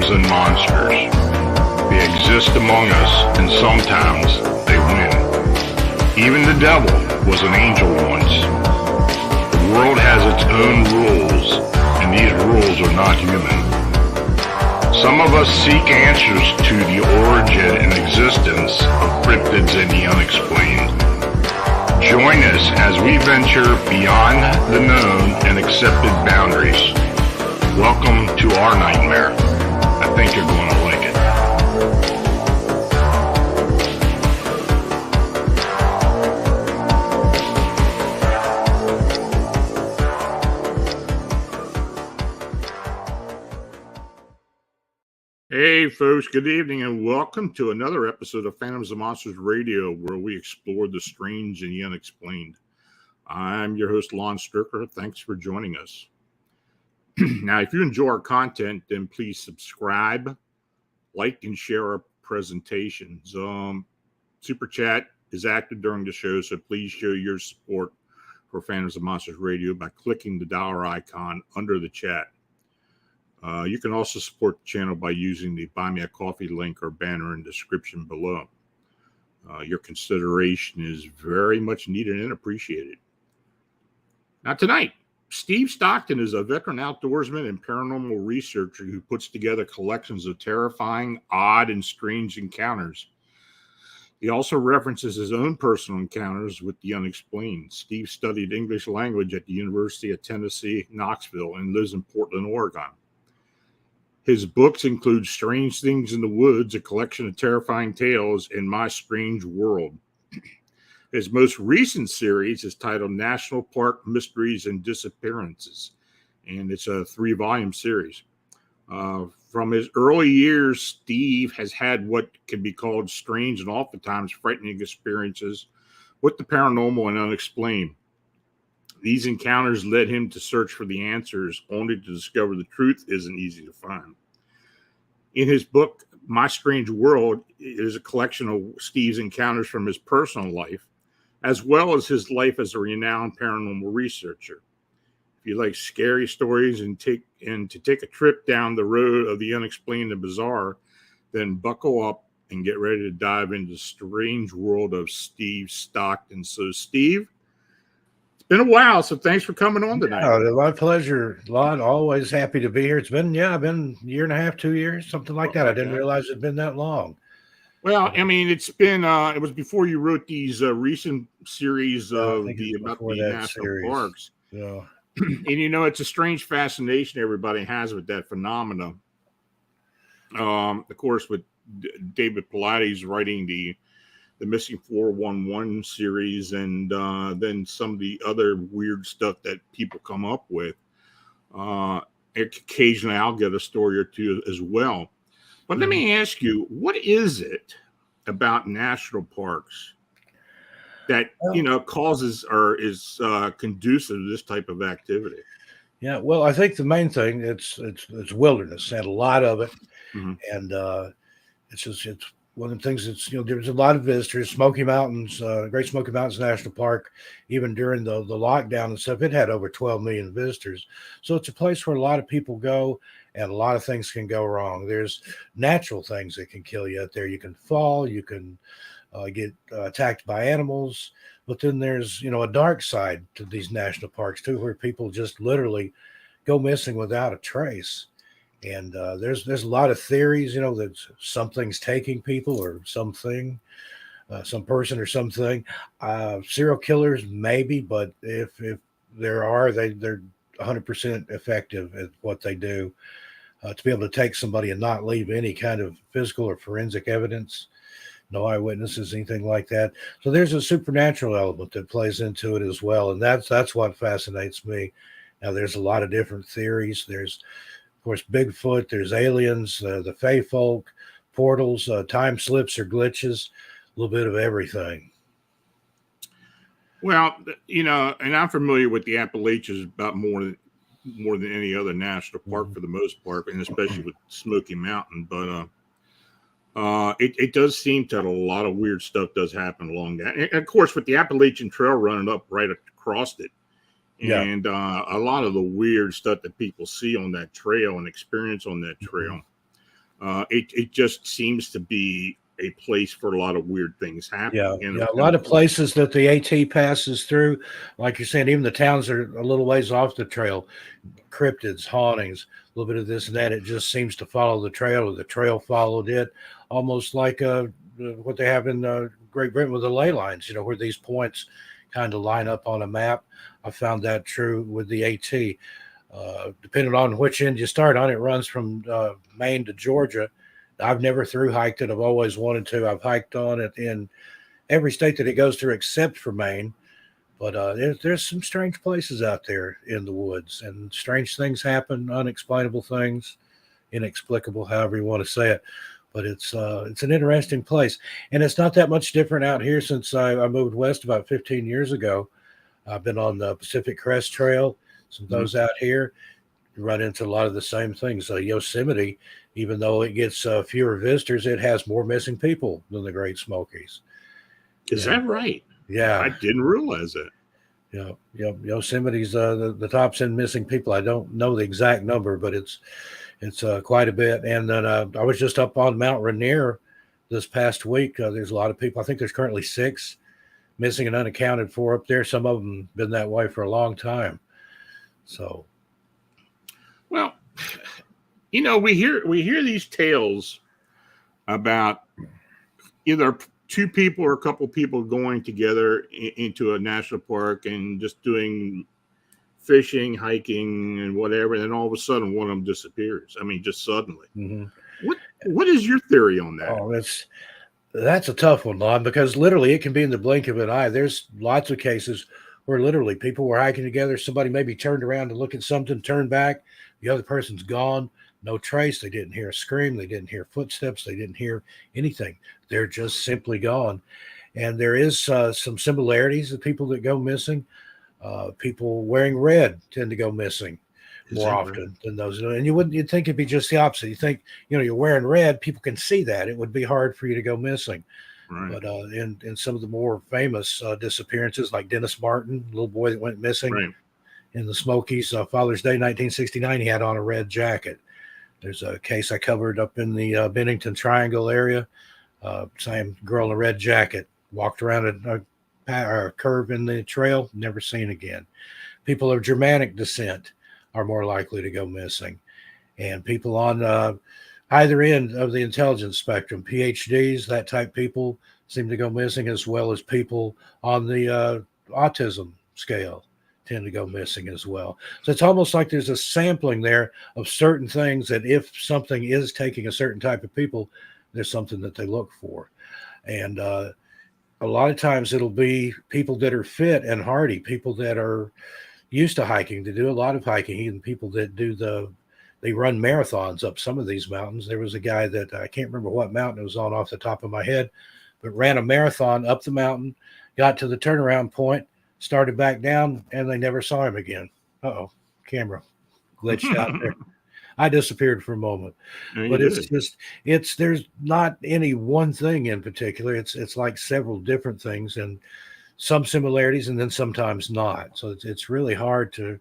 phantoms and monsters. They exist among us, and sometimes they win. Even the devil was an angel once. The world has its own rules, and these rules are not human. Some of us seek answers to the origin and existence of cryptids and the unexplained. Join us as we venture beyond the known and accepted boundaries. Welcome to our nightmare. I think you're going to like it. Hey folks, good evening and welcome to another episode of Phantoms and Monsters Radio, where we explore the strange and the unexplained. I'm your host, Lon Strickler. Thanks for joining us. Now, if you enjoy our content, then please subscribe, like, and share our presentations. Super Chat is active during the show, so please show your support for Phantoms and Monsters Radio by clicking the dollar icon under the chat. You can also support the channel by using the Buy Me a Coffee link or banner in the description below. Your consideration is very much needed and appreciated. Now tonight, Steve Stockton is a veteran outdoorsman and paranormal researcher who puts together collections of terrifying, odd, and strange encounters. He also references his own personal encounters with the unexplained. Steve studied English language at the University of Tennessee, Knoxville, and lives in Portland, Oregon. His books include Strange Things in the Woods, a collection of terrifying tales, and My Strange World. His most recent series is titled National Park Mysteries and Disappearances, and it's a 3-volume series. From his early years, Steve has had what can be called strange and oftentimes frightening experiences with the paranormal and unexplained. These encounters led him to search for the answers, only to discover the truth isn't easy to find. In his book, My Strange World, is a collection of Steve's encounters from his personal life, as well as his life as a renowned paranormal researcher. If you like scary stories and to take a trip down the road of the unexplained and bizarre, then buckle up and get ready to dive into the strange world of Steve Stockton. So, Steve, been a while, so thanks for coming on tonight. Oh, my pleasure, Lon. Always happy to be here. It's been a year and a half, 2 years, something like that. I didn't realize it'd been that long. Well, I mean, it's been it was before you wrote these recent series about the national parks. Yeah. And it's a strange fascination everybody has with that phenomenon. Of course, with David Pilates writing the Missing 411 series, and then some of the other weird stuff that people come up with. Occasionally, I'll get a story or two as well. But let me ask you, what is it about national parks that causes or is conducive to this type of activity? Yeah, well, I think the main thing it's wilderness, and a lot of it, and it's one of the things that's, there's a lot of visitors. Smoky Mountains, Great Smoky Mountains National Park, even during the lockdown and stuff, it had over 12 million visitors. So it's a place where a lot of people go, and a lot of things can go wrong. There's natural things that can kill you out there. You can fall, you can get attacked by animals, but then there's, a dark side to these national parks too, where people just literally go missing without a trace. And there's a lot of theories, that something's taking people or something, some person or something. Serial killers, maybe, but if there are, they're 100% effective at what they do. To be able to take somebody and not leave any kind of physical or forensic evidence, no eyewitnesses, anything like that. So there's a supernatural element that plays into it as well, and that's what fascinates me. Now, there's a lot of different theories. There's, of course, Bigfoot, there's aliens, the Fae folk, portals, time slips or glitches, a little bit of everything. Well, and I'm familiar with the Appalachians about more than any other national park for the most part, and especially with Smoky Mountain. But it does seem that a lot of weird stuff does happen along that. And of course, with the Appalachian Trail running up right across it, and a lot of the weird stuff that people see on that trail and experience on that trail. It just seems to be a place for a lot of weird things happening. Yeah, a lot of places that the AT passes through, like you're saying, even the towns are a little ways off the trail. Cryptids, hauntings, a little bit of this and that. It just seems to follow the trail, or the trail followed it, almost like what they have in Great Britain with the ley lines, where these points kind of line up on a map. I found that true with the AT. Depending on which end you start on, it runs from Maine to Georgia. I've never through hiked it. I've always wanted to. I've hiked on it in every state that it goes through except for Maine. But there's some strange places out there in the woods, and strange things happen, unexplainable things, inexplicable, however you want to say it. But it's an interesting place, and it's not that much different out here since I moved west about 15 years ago. I've been on the Pacific Crest Trail. Some of those out here, you run into a lot of the same things. Yosemite, even though it gets fewer visitors, it has more missing people than the Great Smokies. Is that right? Yeah, I didn't realize that. Yeah, Yosemite's the top 10 missing people. I don't know the exact number, but it's quite a bit. And then I was just up on Mount Rainier this past week. There's a lot of people. I think there's currently 6 missing and unaccounted for up there. Some of them been that way for a long time. So, well, we hear these tales about either 2 people or a couple people going together into a national park and just doing fishing, hiking, and whatever, and then all of a sudden one of them disappears. I mean, just suddenly. Mm-hmm. What is your theory on that? Oh, that's a tough one, Lon, because literally it can be in the blink of an eye. There's lots of cases where literally people were hiking together. Somebody maybe turned around to look at something, turned back, the other person's gone. No trace. They didn't hear a scream. They didn't hear footsteps. They didn't hear anything. They're just simply gone. And there is some similarities of people that go missing. People wearing red tend to go missing more often than those. And you'd think it'd be just the opposite. You think, you're wearing red, people can see that. It would be hard for you to go missing. Right. But in some of the more famous disappearances, like Dennis Martin, little boy that went missing in the Smokies, Father's Day 1969, he had on a red jacket. There's a case I covered up in the Bennington Triangle area. Same girl in a red jacket walked around a curve in the trail, never seen again. People of Germanic descent are more likely to go missing. And people on either end of the intelligence spectrum, PhDs, that type people seem to go missing, as well as people on the autism scale tend to go missing as well. So it's almost like there's a sampling there of certain things that if something is taking a certain type of people, there's something that they look for. And a lot of times it'll be people that are fit and hardy, people that are used to hiking, to do a lot of hiking, even people that they run marathons up some of these mountains. There was a guy that I can't remember what mountain it was on off the top of my head, but ran a marathon up the mountain, got to the turnaround point, started back down, and they never saw him again. Uh-oh, camera glitched out there. I disappeared for a moment. But there's not any one thing in particular. It's like several different things and some similarities and then sometimes not. So it's really hard to,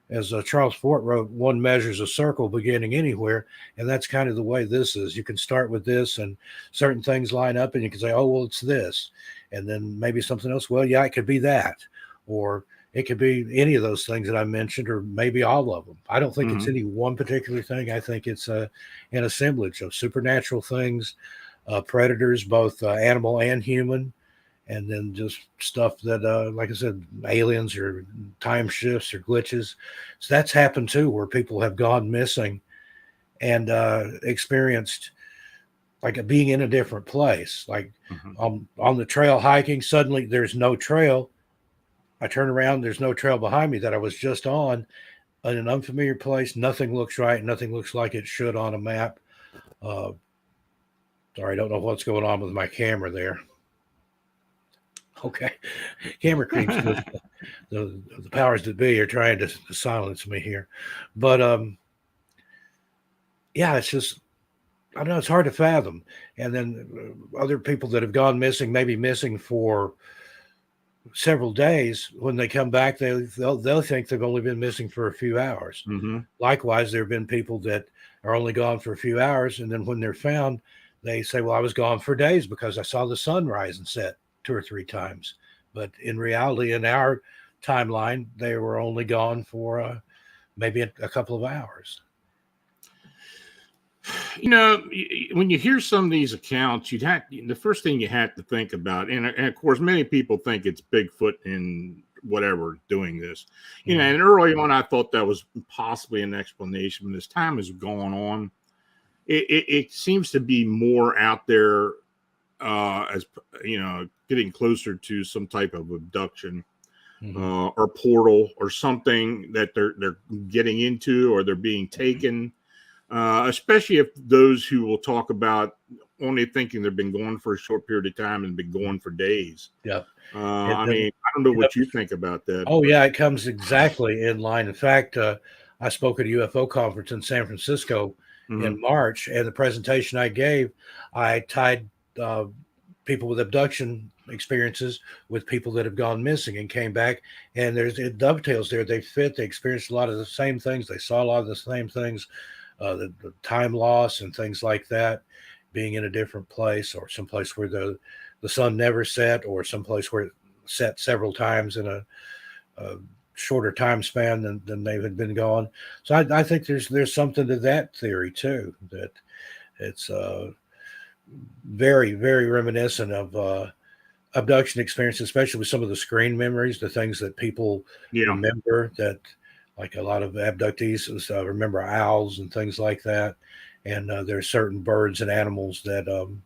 as Charles Fort wrote, one measures a circle beginning anywhere. And that's kind of the way this is. You can start with this and certain things line up and you can say, oh, well, it's this. And then maybe something else. Well, yeah, it could be that. Or it could be any of those things that I mentioned, or maybe all of them. I don't think it's any one particular thing. I think it's an assemblage of supernatural things, predators, both animal and human, and then just stuff that, like I said, aliens or time shifts or glitches. So that's happened too, where people have gone missing and experienced like being in a different place. Like on the trail hiking, suddenly there's no trail. I turn around, there's no trail behind me that I was just on in an unfamiliar place. Nothing looks right. Nothing looks like it should on a map. Sorry, I don't know what's going on with my camera there. Okay. Camera creeps. the powers that be are trying to silence me here. But yeah, it's just, I don't know, it's hard to fathom. And then other people that have gone missing, maybe missing for several days, when they come back, they'll think they've only been missing for a few hours. Likewise, there have been people that are only gone for a few hours. And then when they're found, they say, well, I was gone for days because I saw the sun rise and set 2 or 3 times. But in reality, in our timeline, they were only gone for maybe a couple of hours. When you hear some of these accounts, the first thing you have to think about, and of course, many people think it's Bigfoot and whatever doing this. And early on, I thought that was possibly an explanation. But as time has gone on, it seems to be more out there, as getting closer to some type of abduction. Or portal or something that they're getting into, or they're being taken. Especially if those who will talk about only thinking they've been gone for a short period of time and been gone for days. Yeah. I don't know what you think about that. Oh, yeah, it comes exactly in line. In fact, I spoke at a UFO conference in San Francisco in March, and the presentation I gave, I tied people with abduction experiences with people that have gone missing and came back, and it dovetails there. They experienced a lot of the same things. They saw a lot of the same things. The time loss and things like that, being in a different place, or someplace where the sun never set, or someplace where it set several times in a shorter time span than they had been gone. So I think there's something to that theory too, that it's very, very reminiscent of abduction experience, especially with some of the screen memories, the things that people remember, that like a lot of abductees remember owls and things like that. And there's certain birds and animals that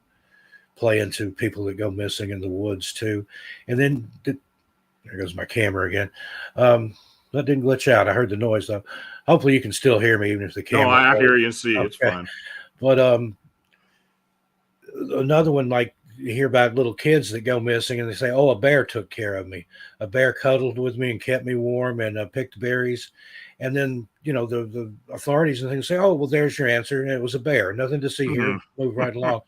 play into people that go missing in the woods too. And then there goes my camera again. That didn't glitch out. I heard the noise though. Hopefully you can still hear me even if the camera. Oh, I hear you and see. Okay. It's fine. But another one, like you hear about little kids that go missing and they say, oh, a bear took care of me. A bear cuddled with me and kept me warm and picked berries. And then, the authorities and things say, oh, well, there's your answer. And it was a bear. Nothing to see here. Move right along.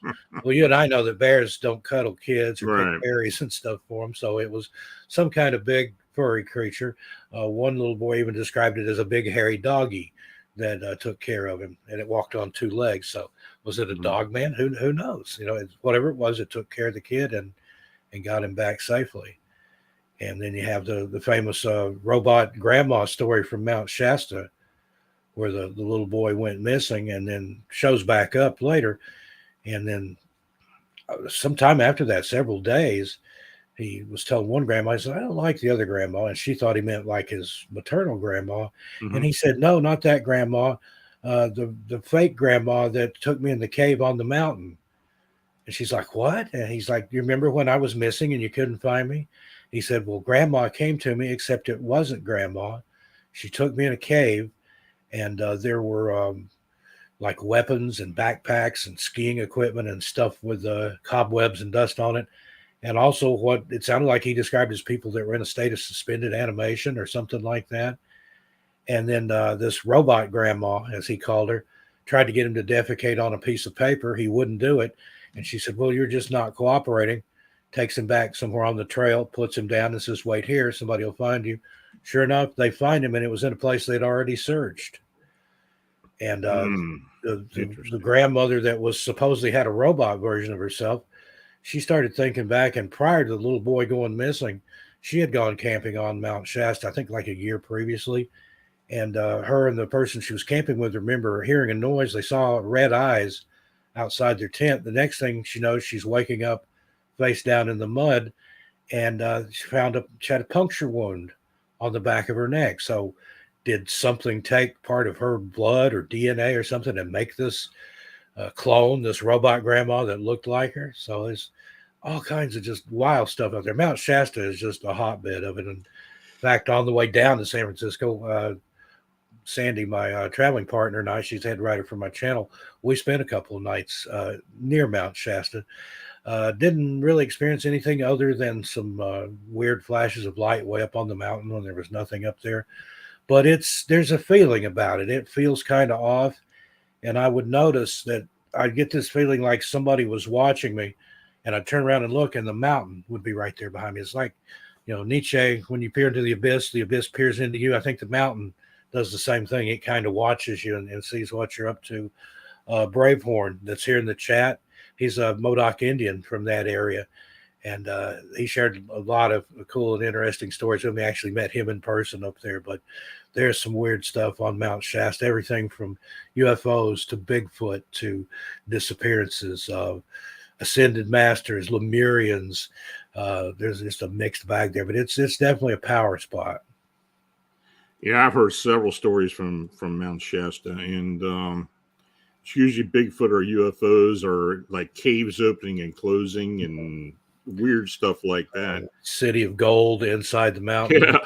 Well, you and I know that bears don't cuddle kids or pick berries and stuff for them. So it was some kind of big furry creature. One little boy even described it as a big hairy doggy that took care of him, and it walked on 2 legs. So was it a dogman? Who knows? Whatever it was, it took care of the kid and got him back safely. And then you have the famous robot grandma story from Mount Shasta, where the little boy went missing and then shows back up later. And then sometime after that, several days, he was telling one grandma, he said, I don't like the other grandma. And she thought he meant like his maternal grandma. And he said, no, not that grandma. The fake grandma that took me in the cave on the mountain. And she's like, what? And he's like, you remember when I was missing and you couldn't find me? He said, well, grandma came to me, except it wasn't grandma. She took me in a cave, and there were like weapons and backpacks and skiing equipment and stuff with cobwebs and dust on it. And also what it sounded like he described as people that were in a state of suspended animation or something like that. And then this robot grandma, as he called her, tried to get him to defecate on a piece of paper. He wouldn't do it. And she said, well, you're just not cooperating. Takes him back somewhere on the trail, puts him down and says, wait here, somebody will find you. Sure enough, they find him, and it was in a place they'd already searched. And the grandmother that was supposedly had a robot version of herself, she started thinking back, and prior to the little boy going missing, she had gone camping on Mount Shasta, I think like a year previously. And her and the person she was camping with remember hearing a noise. They saw red eyes outside their tent. The next thing she knows, she's waking up face down in the mud, and she had a puncture wound on the back of her neck. So did something take part of her blood or DNA or something and make this clone, this robot grandma that looked like her? So there's all kinds of just wild stuff out there. Mount Shasta is just a hotbed of it. And in fact, on the way down to San Francisco, Sandy, my traveling partner, and I, she's head writer for my channel, we spent a couple of nights near Mount Shasta. Didn't really experience anything other than some weird flashes of light way up on the mountain when there was nothing up there. But there's a feeling about it. It feels kind of off. And I would notice that I'd get this feeling like somebody was watching me, and I'd turn around and look, and the mountain would be right there behind me. It's like, Nietzsche, when you peer into the abyss peers into you. I think the mountain does the same thing. It kind of watches you and sees what you're up to. Bravehorn, that's here in the chat, he's a Modoc Indian from that area. And he shared a lot of cool and interesting stories with me. I actually met him in person up there, but there's some weird stuff on Mount Shasta, everything from UFOs to Bigfoot to disappearances, ascended masters, Lemurians. There's just a mixed bag there, but it's definitely a power spot. Yeah, I've heard several stories from Mount Shasta, and it's usually Bigfoot or UFOs or like caves opening and closing and weird stuff like that. City of gold inside the mountain. Yeah.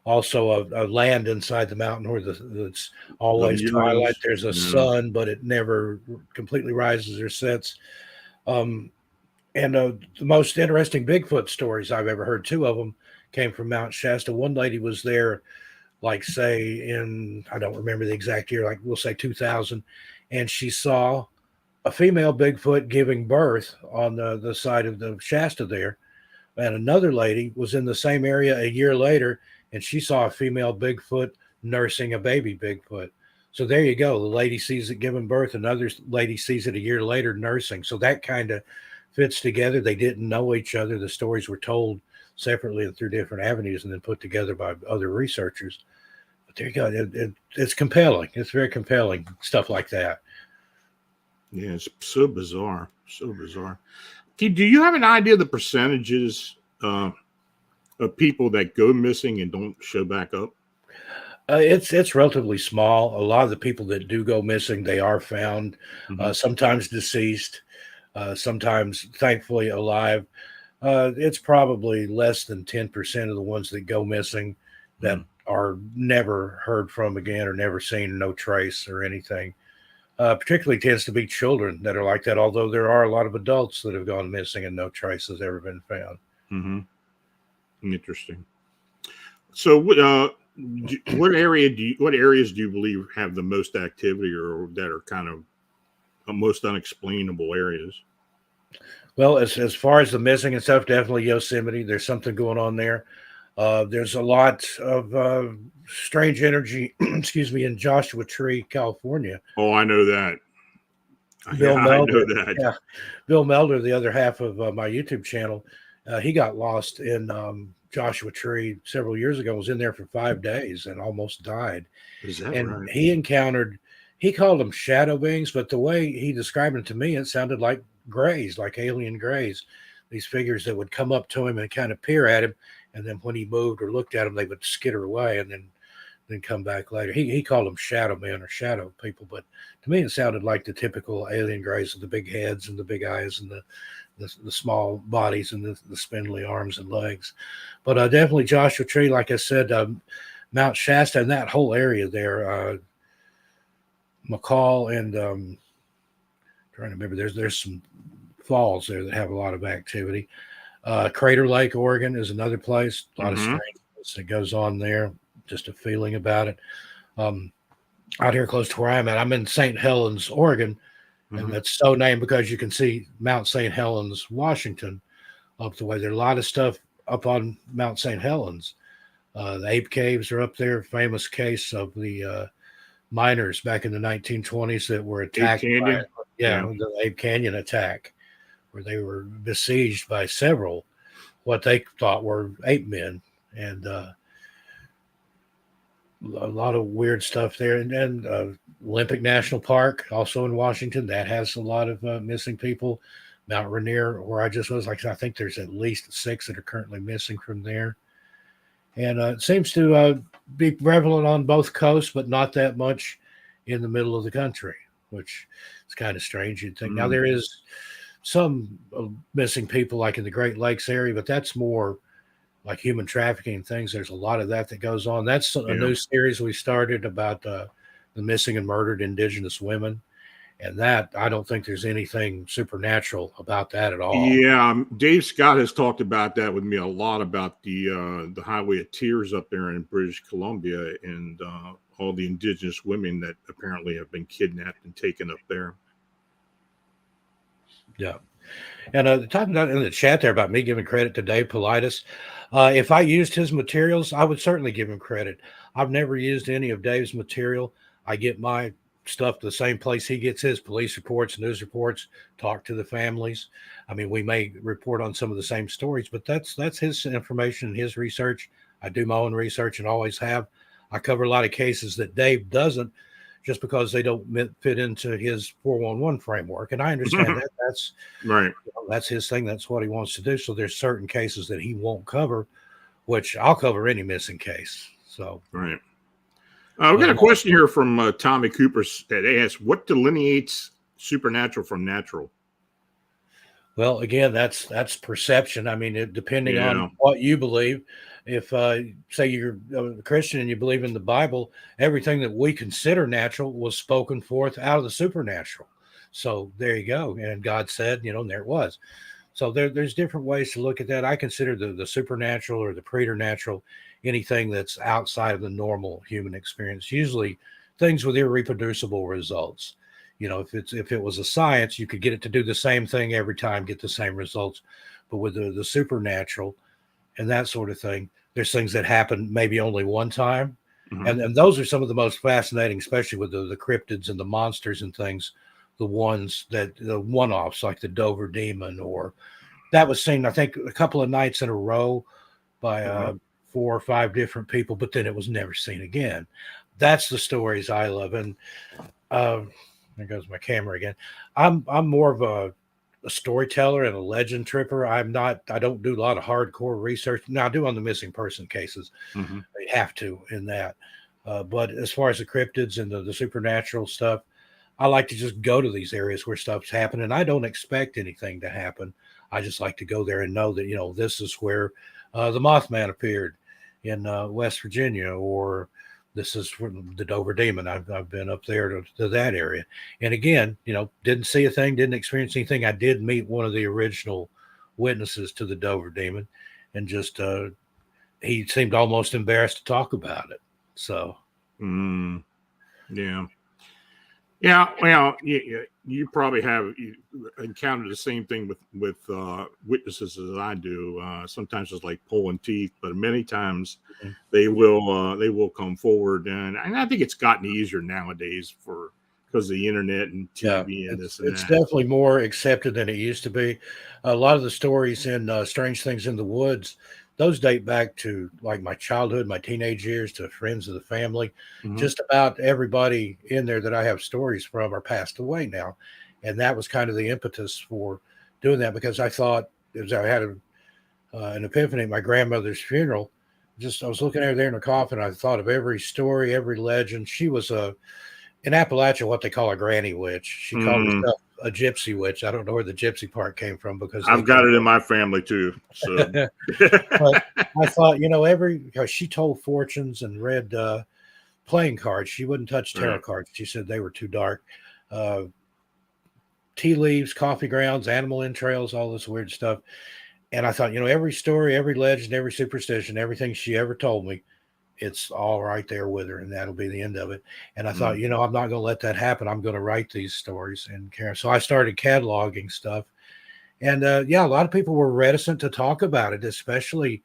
Also a land inside the mountain where it's always twilight. There's a sun, but it never completely rises or sets. And the most interesting Bigfoot stories I've ever heard, 2 of them came from Mount Shasta. One lady was there, like, say, in, I don't remember the exact year, like we'll say 2000, and she saw a female Bigfoot giving birth on the side of the Shasta there. And another lady was in the same area a year later, and she saw a female Bigfoot nursing a baby Bigfoot. So there you go. The lady sees it giving birth. Another lady sees it a year later nursing. So that kind of fits together. They didn't know each other. The stories were told separately and through different avenues and then put together by other researchers. But there you go. It's compelling. It's very compelling, stuff like that. Yeah, it's so bizarre. So bizarre. Do you have an idea of the percentages of people that go missing and don't show back up? It's relatively small. A lot of the people that do go missing, they are found, sometimes deceased, sometimes thankfully alive. It's probably less than 10% of the ones that go missing that are never heard from again or never seen, no trace or anything. Particularly tends to be children that are like that, although there are a lot of adults that have gone missing and no trace has ever been found. Interesting. So what areas do you believe have the most activity or that are kind of the most unexplainable areas? Well, as far as the missing and stuff, definitely Yosemite. There's something going on there. There's a lot of strange energy, excuse me, in Joshua Tree, California. Oh, I know that. Bill Melder, I know that. Yeah, Bill Melder, the other half of my YouTube channel, he got lost in Joshua Tree several years ago. Was in there for 5 days and almost died. Is that and right? He called them shadow beings, but the way he described it to me, it sounded like grays, like alien grays. These figures that would come up to him and kind of peer at him, and then when he moved or looked at them, they would skitter away and then come back later. He called them shadow men or shadow people, but to me it sounded like the typical alien grays with the big heads and the big eyes and the small bodies and the spindly arms and legs. But definitely Joshua Tree, like I said, Mount Shasta and that whole area there, McCall and trying to remember, there's some falls there that have a lot of activity. Crater Lake, Oregon is another place. A lot of strangeness that goes on there. Just a feeling about it. Out here close to where I'm at, I'm in St. Helens, Oregon, and that's so named because you can see Mount St. Helens, Washington, up the way. There's a lot of stuff up on Mount St. Helens. The ape caves are up there. Famous case of the miners back in the 1920s that were attacked. The Ape Canyon attack, where they were besieged by several what they thought were ape men, and a lot of weird stuff there. And Olympic National Park, also in Washington, that has a lot of missing people. Mount Rainier, where I just was, like I think there's at least 6 that are currently missing from there. And it seems to be prevalent on both coasts, but not that much in the middle of the country, which is kind of strange, you'd think. Now, there is some missing people like in the Great Lakes area, but that's more like human trafficking and things. There's a lot of that goes on. That's a new series we started about the missing and murdered indigenous women. And that, I don't think there's anything supernatural about that at all. Yeah, Dave Scott has talked about that with me a lot, about the Highway of Tears up there in British Columbia and all the indigenous women that apparently have been kidnapped and taken up there. Yeah. And talking about in the chat there about me giving credit to Dave Politis, if I used his materials, I would certainly give him credit. I've never used any of Dave's material. I get my stuff to the same place he gets his police reports, news reports, talk to the families. I mean, we may report on some of the same stories, but that's his information and his research. I do my own research and always have. I cover a lot of cases that Dave doesn't, just because they don't fit into his 411 framework. And I understand that. That's right. That's his thing. That's what he wants to do. So there's certain cases that he won't cover, which I'll cover any missing case. So right. We got a question here from Tommy Cooper that asks, "What delineates supernatural from natural?" Well, again, that's perception. I mean, depending on what you believe. If say you're a Christian and you believe in the Bible, everything that we consider natural was spoken forth out of the supernatural. So there you go. And God said, and there it was. So there's different ways to look at that. I consider the supernatural or the preternatural anything that's outside of the normal human experience, usually things with irreproducible results. If it was a science, you could get it to do the same thing every time, get the same results. But with the supernatural and that sort of thing, there's things that happen maybe only one time. Mm-hmm. And those are some of the most fascinating, especially with the cryptids and the monsters and things, the one-offs like the Dover Demon, or that was seen, I think, a couple of nights in a row by 4 or 5 different people, but then it was never seen again. That's the stories I love. And there goes my camera again. I'm more of a storyteller and a legend tripper. I don't do a lot of hardcore research. Now I do on the missing person cases. Mm-hmm. They have to in that. But as far as the cryptids and the supernatural stuff, I like to just go to these areas where stuff's happening. And I don't expect anything to happen. I just like to go there and know that, this is where the Mothman appeared in West Virginia, or this is the Dover Demon. I've been up there to that area. And again, didn't see a thing, didn't experience anything. I did meet one of the original witnesses to the Dover Demon, and just he seemed almost embarrassed to talk about it. So, yeah. Yeah, well, you probably have encountered the same thing with witnesses as I do. Sometimes it's like pulling teeth, but many times they will come forward, and I think it's gotten easier nowadays because of the internet and TV and this and that. It's definitely more accepted than it used to be. A lot of the stories in Strange Things in the Woods, those date back to like my childhood, my teenage years, to friends of the family. Mm-hmm. Just about everybody in there that I have stories from are passed away now. And that was kind of the impetus for doing that, because I thought, as I had an epiphany at my grandmother's funeral, I was looking at her there in her coffin. I thought of every story, every legend. She was in Appalachia, what they call a granny witch. She called herself a gypsy witch. I don't know where the gypsy part came from, because I've got it in my family too. So, but I thought, because she told fortunes and read playing cards. She wouldn't touch tarot cards. She said they were too dark. Tea leaves, coffee grounds, animal entrails, all this weird stuff. And I thought, every story, every legend, every superstition, everything she ever told me, it's all right there with her, and that'll be the end of it. And I thought, I'm not going to let that happen. I'm going to write these stories and care. So I started cataloging stuff. And a lot of people were reticent to talk about it, especially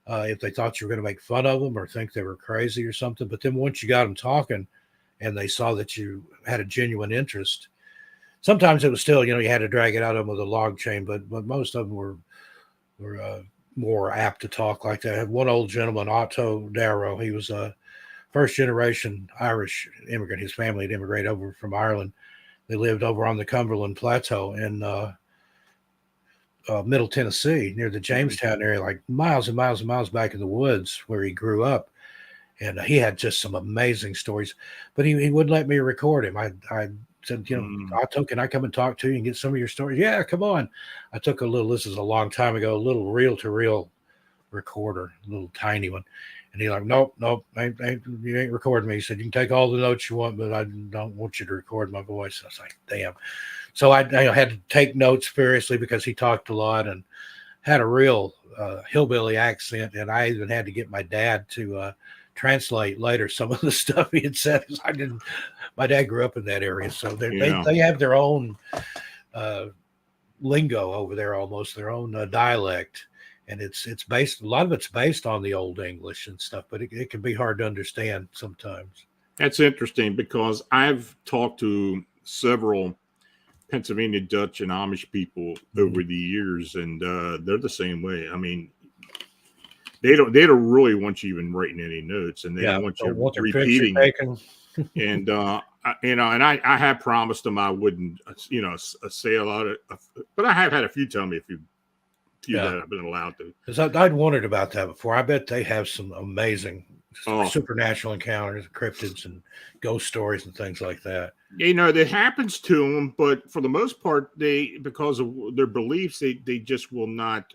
if they thought you were going to make fun of them or think they were crazy or something. But then once you got them talking and they saw that you had a genuine interest, sometimes it was still, you had to drag it out of them with a log chain, but most of them were more apt to talk like that. I had one old gentleman, Otto Darrow. He was a first generation Irish immigrant. His family had immigrated over from Ireland. They lived over on the Cumberland Plateau in Middle Tennessee, near the Jamestown area, like miles and miles and miles back in the woods where he grew up. And he had just some amazing stories, but he wouldn't let me record him. I said, Otto, can I come and talk to you and get some of your stories? Yeah, come on. I took this is a long time ago, a little reel-to-reel recorder, a little tiny one. And he's like, nope, you ain't recording me. He said, you can take all the notes you want, but I don't want you to record my voice. I was like, damn. So I had to take notes seriously, because he talked a lot and had a real hillbilly accent. And I even had to get my dad to translate later some of the stuff he had said. My dad grew up in that area, so they have their own lingo over there, almost their own dialect. And it's based, a lot of it's based on the old English and stuff, but it can be hard to understand sometimes. That's interesting because I've talked to several Pennsylvania Dutch and Amish people over the years, and they're the same way. I mean, they don't really want you even writing any notes, and they don't want you repeating it. And I have promised them I wouldn't, say a lot of, but I have had a few tell me a few that I've been allowed to. Because I'd wondered about that before. I bet they have some amazing supernatural encounters, cryptids, and ghost stories and things like that. That happens to them, but for the most part, because of their beliefs, they just will not.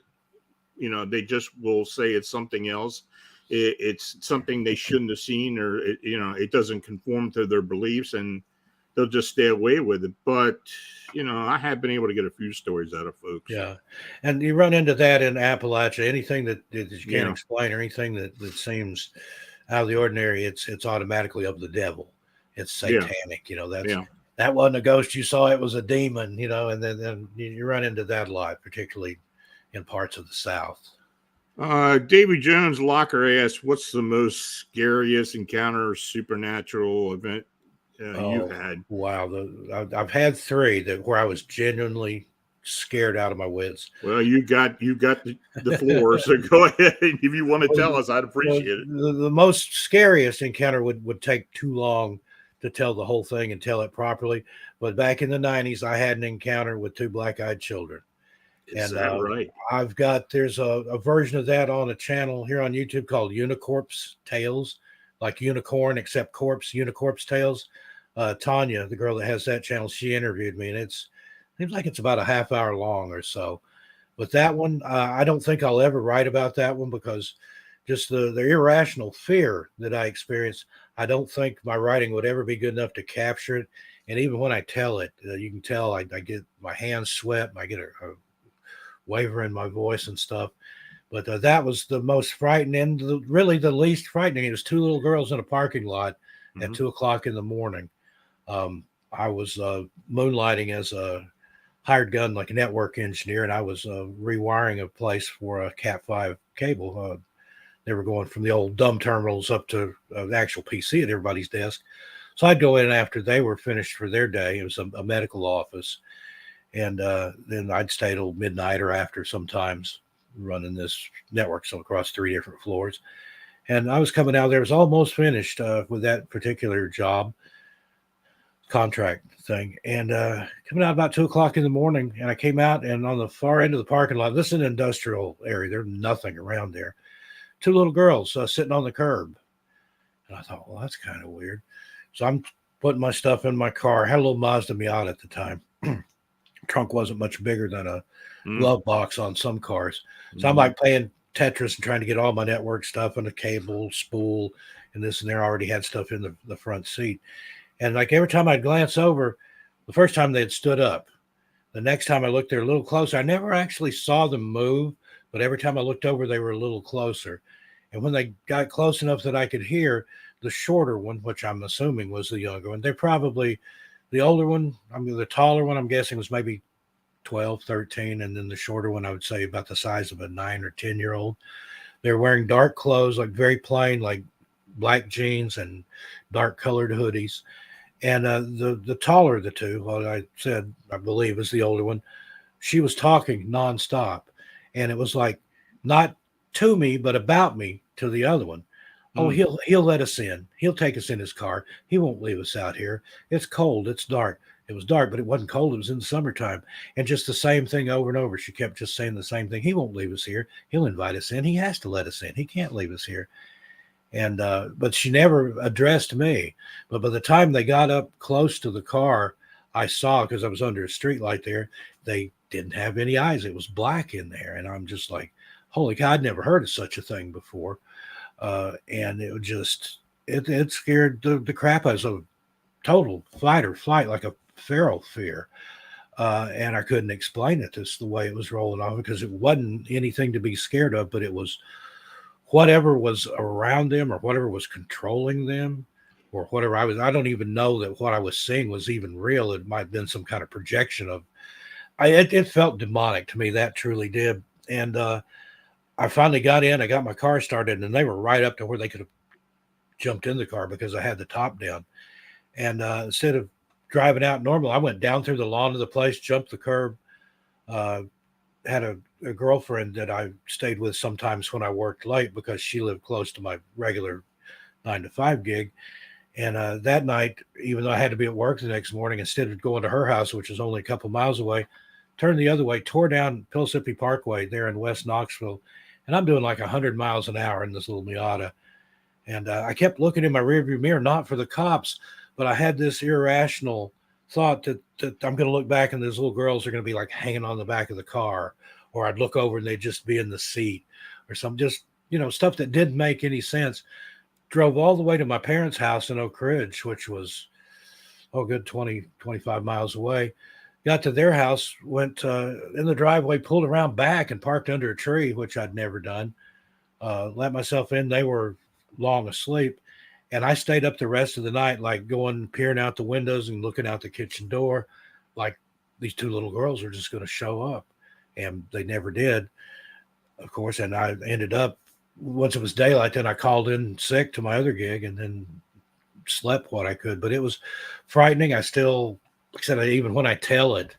They just will say it's something else. It's something they shouldn't have seen, or it doesn't conform to their beliefs, and they'll just stay away with it. But I have been able to get a few stories out of folks. Yeah, and you run into that in Appalachia. Anything that you can't explain, or anything that seems out of the ordinary, it's automatically of the devil. It's satanic. That wasn't a ghost you saw; it was a demon. And then you run into that a lot, particularly in parts of the South. Davy Jones Locker asks, "What's the most scariest encounter or supernatural event you've had?" Wow, I've had 3 where I was genuinely scared out of my wits. Well, you got the floor, so go ahead. If you want to tell us, I'd appreciate it. The most scariest encounter would take too long to tell the whole thing and tell it properly. But back in the 90s, I had an encounter with 2 black-eyed children. Is that right? There's a version of that on a channel here on YouTube called Unicorpse Tales, like unicorn except corpse, Unicorpse Tales. Tanya, the girl that has that channel, she interviewed me, and it seems like it's about a half hour long or so. But that one, I don't think I'll ever write about that one, because just the irrational fear that I experienced, I don't think my writing would ever be good enough to capture it. And even when I tell it, you can tell I get my hands sweat, I get a waver in my voice and stuff. But that was the most frightening, and really the least frightening. It was 2 little girls in a parking lot at 2:00 in the morning. I was moonlighting as a hired gun, like a network engineer, and I was rewiring a place for a Cat5 cable. They were going from the old dumb terminals up to the actual PC at everybody's desk. So I'd go in after they were finished for their day. It was a medical office. And then I'd stay till midnight or after sometimes, running this network across 3 different floors. And I was coming out there, it was almost finished with that particular job contract thing. And coming out about 2:00 in the morning, and I came out, and on the far end of the parking lot, this is an industrial area, there's nothing around there. 2 little girls sitting on the curb. And I thought, well, that's kind of weird. So I'm putting my stuff in my car. I had a little Mazda Miata at the time. Trunk wasn't much bigger than a glove box on some cars. So I'm like playing Tetris and trying to get all my network stuff and a cable spool and this and there. I already had stuff in the front seat. And like every time I'd glance over, the first time they had stood up. The next time I looked there a little closer, I never actually saw them move, but every time I looked over, they were a little closer. And when they got close enough that I could hear, the shorter one, which I'm assuming was the younger one, they're probably the older one, the taller one, I'm guessing was maybe 12, 13. And then the shorter one, I would say about the size of a 9 or 10-year-old. They're wearing dark clothes, like very plain, like black jeans and dark colored hoodies. And the taller of the 2, what I said, I believe is the older one, she was talking nonstop. And it was like not to me, but about me to the other one. Oh, he'll let us in. He'll take us in his car. He won't leave us out here. It's cold. It's dark. It was dark, but it wasn't cold. It was in the summertime. And just the same thing over and over. She kept just saying the same thing. He won't leave us here. He'll invite us in. He has to let us in. He can't leave us here. And but she never addressed me. But by the time they got up close to the car, I saw, because I was under a street light there, they didn't have any eyes. It was black in there. And I'm just like, holy cow, I'd never heard of such a thing before. And it just, it scared the crap out of us. A total fight or flight, like a feral fear. And I couldn't explain it. Just the way it was rolling off, because it wasn't anything to be scared of, but it was whatever was around them, or whatever was controlling them, or whatever I don't even know that what I was seeing was even real. It might have been some kind of projection of It felt demonic to me. That truly did. And I finally got in. I got my car started, and they were right up to where they could have jumped in the car because I had the top down. And instead of driving out normal, I went down through the lawn of the place, jumped the curb. Had a girlfriend that I stayed with sometimes when I worked late because she lived close to my regular 9 to 5 gig. And that night, even though I had to be at work the next morning, instead of going to her house, which is only a couple miles away, turned the other way, tore down Pillsbury Parkway there in West Knoxville. And I'm doing like 100 miles an hour in this little Miata. And I kept looking in my rearview mirror, not for the cops, but I had this irrational thought that I'm going to look back and those little girls are going to be like hanging on the back of the car, or I'd look over and they'd just be in the seat or some just, stuff that didn't make any sense. Drove all the way to my parents' house in Oak Ridge, which was, good 20, 25 miles away. Got to their house, went in the driveway, pulled around back and parked under a tree, which I'd never done. Let myself in. They were long asleep. And I stayed up the rest of the night, like peering out the windows and looking out the kitchen door, like these two little girls are just going to show up. And they never did, of course. And I ended up, once it was daylight, then I called in sick to my other gig and then slept what I could. But it was frightening. I still, like I said, even when I tell it,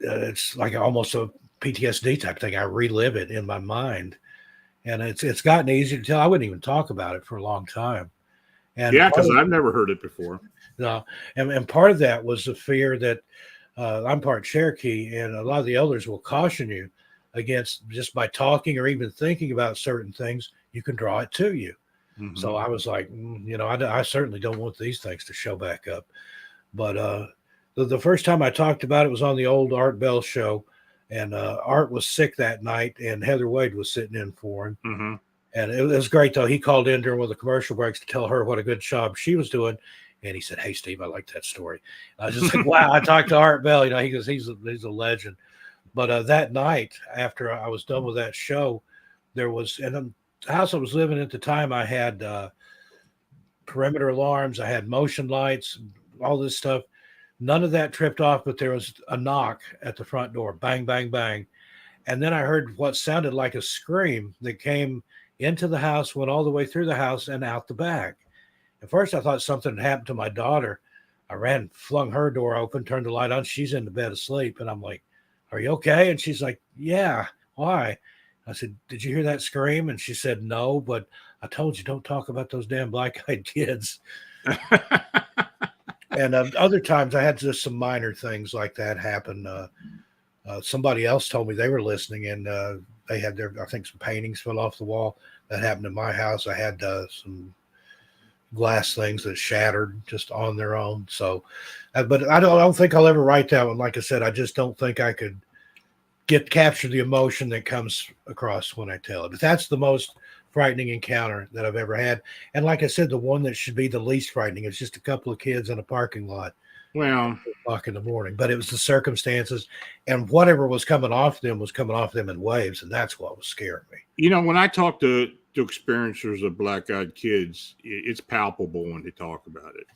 it's like almost a PTSD type thing. I relive it in my mind. And it's gotten easier to tell. I wouldn't even talk about it for a long time. And yeah, because I've never heard it before. No, and part of that was the fear that I'm part Cherokee, and a lot of the elders will caution you against just by talking or even thinking about certain things, you can draw it to you. Mm-hmm. So I was like, I certainly don't want these things to show back up. But the first time I talked about it was on the old Art Bell show. And Art was sick that night, and Heather Wade was sitting in for him. Mm-hmm. And it was great, though. He called in during one of the commercial breaks to tell her what a good job she was doing. And he said, "Hey, Steve, I like that story." And I was just like, wow, I talked to Art Bell. He goes, he's a legend. But that night, after I was done with that show, there was, and the house I was living in at the time, I had perimeter alarms, I had motion lights, all this stuff. None of that tripped off, but there was a knock at the front door, bang, bang, bang. And then I heard what sounded like a scream that came into the house, went all the way through the house and out the back. At first, I thought something had happened to my daughter. I ran, flung her door open, turned the light on. She's in the bed asleep. And I'm like, "Are you okay?" And she's like, "Yeah, why?" I said, "Did you hear that scream?" And she said, "No, but I told you, don't talk about those damn black-eyed kids." And other times I had just some minor things like that happen. Somebody else told me they were listening, and they had I think some paintings fell off the wall. That happened in my house. I had some glass things that shattered just on their own. So, but I don't think I'll ever write that one. Like I said, I just don't think I could capture the emotion that comes across when I tell it. But that's the most frightening encounter that I've ever had. And like I said, the one that should be the least frightening is just a couple of kids in a parking lot. Well, o'clock in the morning, but it was the circumstances, and whatever was coming off them in waves, and that's what was scaring me. When I talk to experiencers of black-eyed kids, it's palpable when they talk about it,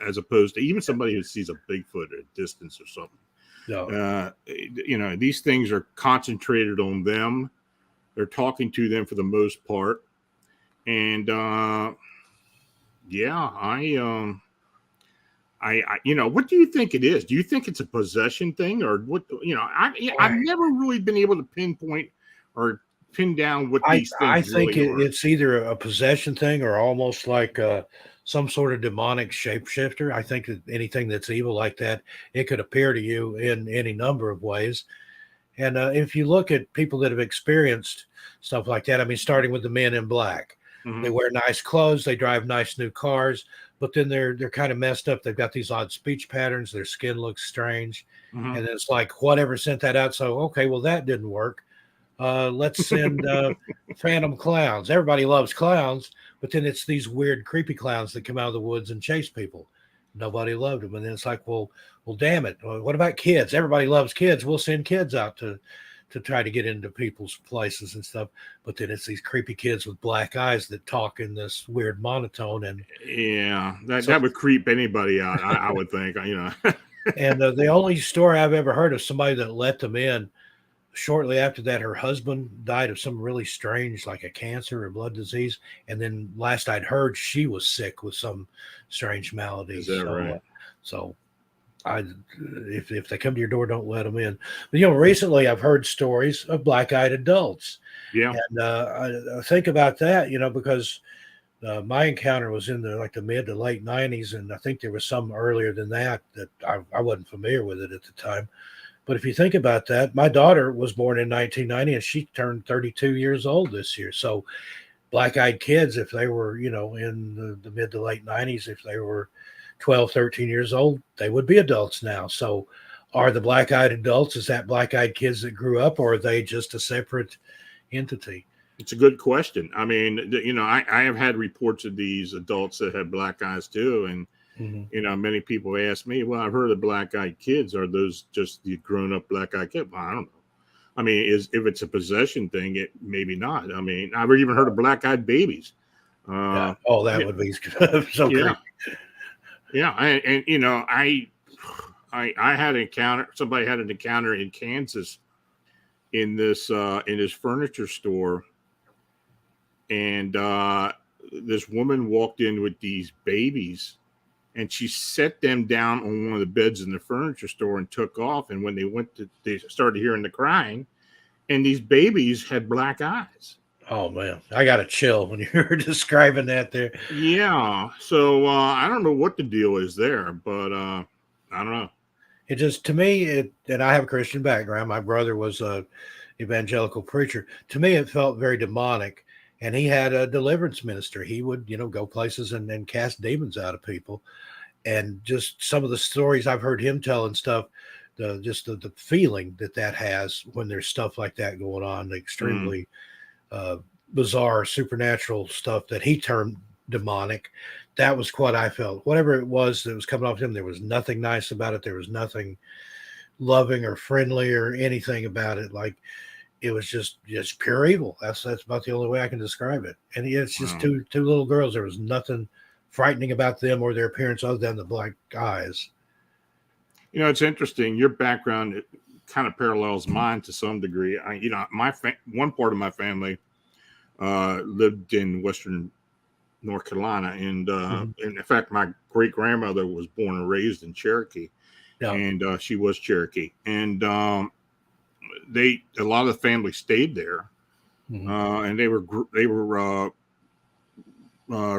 as opposed to even somebody who sees a Bigfoot at a distance or something. No. These things are concentrated on them. They're talking to them for the most part. And what do you think it is? Do you think it's a possession thing, or what? I've never really been able to pinpoint or pin down what these things I think really are. It's either a possession thing or almost like some sort of demonic shapeshifter. I think that anything that's evil like that, it could appear to you in any number of ways. And if you look at people that have experienced stuff like that, I mean, starting with the Men in Black, they wear nice clothes, they drive nice new cars, but then they're kind of messed up. They've got these odd speech patterns. Their skin looks strange. And it's like, whatever sent that out. So, okay, well, that didn't work. Let's send phantom clowns. Everybody loves clowns, but then it's these weird, creepy clowns that come out of the woods and chase people. Nobody loved them. And then it's like, well, damn it. What about kids? Everybody loves kids. We'll send kids out to try to get into people's places and stuff. But then it's these creepy kids with black eyes that talk in this weird monotone. And that would creep anybody out, I would think, And the only story I've ever heard of somebody that let them in, shortly after that, her husband died of some really strange, like a cancer or blood disease. And then last I'd heard, she was sick with some strange malady. Is that right? So I, if they come to your door, don't let them in. But recently I've heard stories of black-eyed adults. Yeah. And I think about that, because my encounter was in the mid to late 90s, and I think there was some earlier than that I wasn't familiar with it at the time. But if you think about that, my daughter was born in 1990, and she turned 32 years old this year. So black-eyed kids, if they were, in the mid to late 90s, if they were 12, 13 years old, they would be adults now. So are the black-eyed adults, is that black-eyed kids that grew up, or are they just a separate entity? It's a good question. I mean, I have had reports of these adults that have black eyes too. And, many people ask me, well, I've heard of black-eyed kids. Are those just the grown-up black-eyed kids? Well, I don't know. I mean, if it's a possession thing, it maybe not. I mean, I've even heard of black-eyed babies. That would be so yeah. creepy. Yeah. I had an encounter. Somebody had an encounter in Kansas in this furniture store. And this woman walked in with these babies, and she set them down on one of the beds in the furniture store and took off. And when they started hearing the crying, and these babies had black eyes. Oh man, I got a chill when you were describing that there. Yeah. So I don't know what the deal is there, but I don't know. It just, to me, and I have a Christian background. My brother was a evangelical preacher. To me, it felt very demonic. And he had a deliverance minister. He would, go places and cast demons out of people. And just some of the stories I've heard him tell and stuff, the feeling that has when there's stuff like that going on, the extremely bizarre supernatural stuff that he termed demonic. That was what I felt. Whatever it was that was coming off him, there was nothing nice about it. There was nothing loving or friendly or anything about it. Like, it was just pure evil. That's about the only way I can describe it. And it's just two little girls. There was nothing frightening about them or their appearance other than the black eyes. It's interesting. Your background kind of parallels mine to some degree. One part of my family lived in Western North Carolina, and in fact, my great grandmother was born and raised in Cherokee, and she was Cherokee, and a lot of the family stayed there, and they were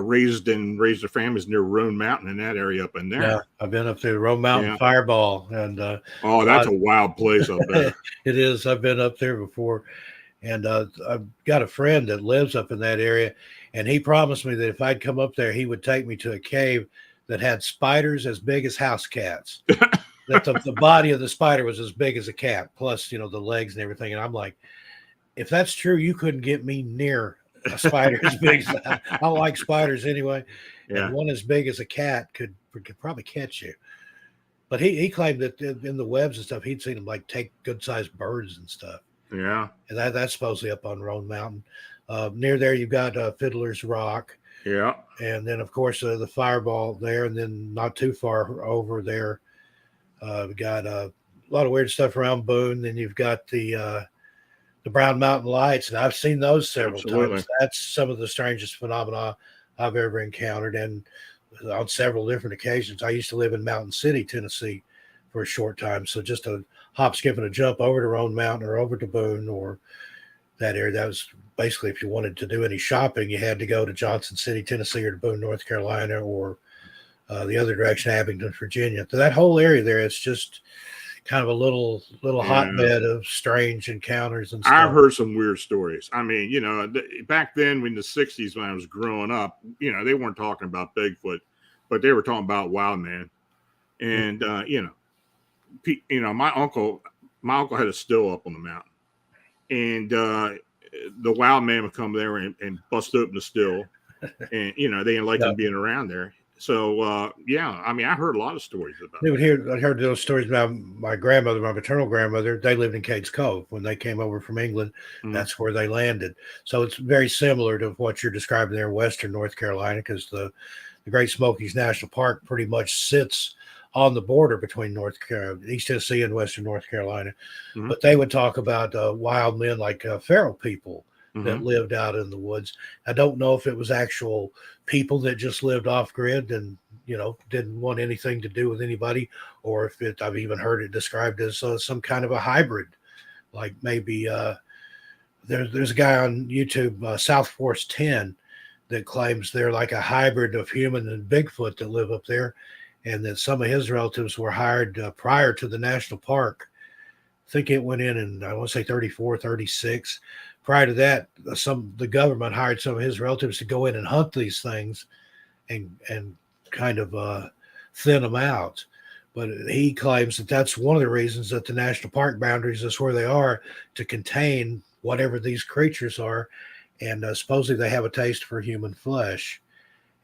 raised their families near Roan Mountain in that area up in there. Yeah, I've been up there, Roan Mountain Fireball, and that's a wild place up there. It is. I've been up there before, and I've got a friend that lives up in that area, and he promised me that if I'd come up there, he would take me to a cave that had spiders as big as house cats. That the body of the spider was as big as a cat, plus the legs and everything. And I'm like, if that's true, you couldn't get me near a spider as big as that. I don't like spiders anyway. Yeah. And one as big as a cat could probably catch you. But he claimed that in the webs and stuff, he'd seen them like take good sized birds and stuff. Yeah. And that's supposedly up on Roan Mountain. Near there, you've got Fiddler's Rock. Yeah. And then, of course, the Fireball there. And then not too far over there, we got a lot of weird stuff around Boone. Then you've got the Brown Mountain Lights, and I've seen those several times. That's some of the strangest phenomena I've ever encountered, and on several different occasions. I used to live in Mountain City, Tennessee, for a short time, so just a hop, skip, and a jump over to Roan Mountain or over to Boone or that area. That was basically, if you wanted to do any shopping, you had to go to Johnson City, Tennessee, or to Boone, North Carolina, or the other direction, Abingdon, Virginia. So that whole area there, it's just kind of a little hotbed of strange encounters and stuff. I've heard some weird stories. I mean, back then in the 60s when I was growing up, they weren't talking about Bigfoot, but they were talking about wild man. And, my uncle had a still up on the mountain. And the wild man would come there and bust open the still. And, they didn't like him being around there. So, I mean, I heard a lot of stories about it. I heard those stories about my grandmother, my maternal grandmother. They lived in Cades Cove when they came over from England. Mm-hmm. That's where they landed. So it's very similar to what you're describing there in Western North Carolina, because the Great Smokies National Park pretty much sits on the border between East Tennessee and Western North Carolina. Mm-hmm. But they would talk about wild men like feral people that Mm-hmm. lived out in the woods. I don't know if it was actual people that just lived off grid and didn't want anything to do with anybody, or if I've even heard it described as some kind of a hybrid, like maybe there's a guy on YouTube, South Force 10, that claims they're like a hybrid of human and Bigfoot that live up there, and that some of his relatives were hired prior to the national park. I think it went in I want to say 34, 36. Prior to that, the government hired some of his relatives to go in and hunt these things and kind of thin them out. But he claims that that's one of the reasons that the national park boundaries is where they are, to contain whatever these creatures are. And supposedly they have a taste for human flesh.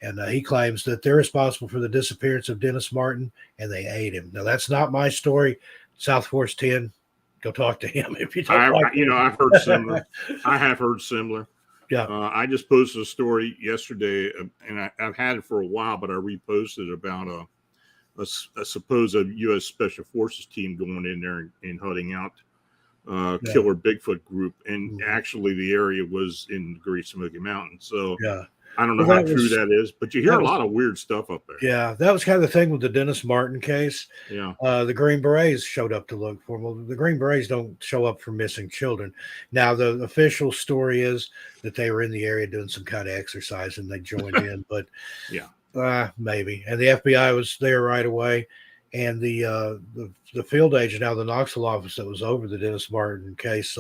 And he claims that they're responsible for the disappearance of Dennis Martin, and they ate him. Now, that's not my story. South Force 10, go talk to him if you don't like it. I've heard similar. I have heard similar. Yeah. I just posted a story yesterday, and I've had it for a while, but I reposted about a supposed U.S. Special Forces team going in there and hunting out killer Bigfoot group, and actually the area was in the Great Smoky Mountains. So I don't know how true that is, but you hear a lot of weird stuff up there. Yeah, that was kind of the thing with the Dennis Martin case. Yeah. The Green Berets showed up to look for him. Well, the Green Berets don't show up for missing children. Now, the official story is that they were in the area doing some kind of exercise and they joined in, but maybe. And the FBI was there right away. And the field agent out of the Knoxville office that was over the Dennis Martin case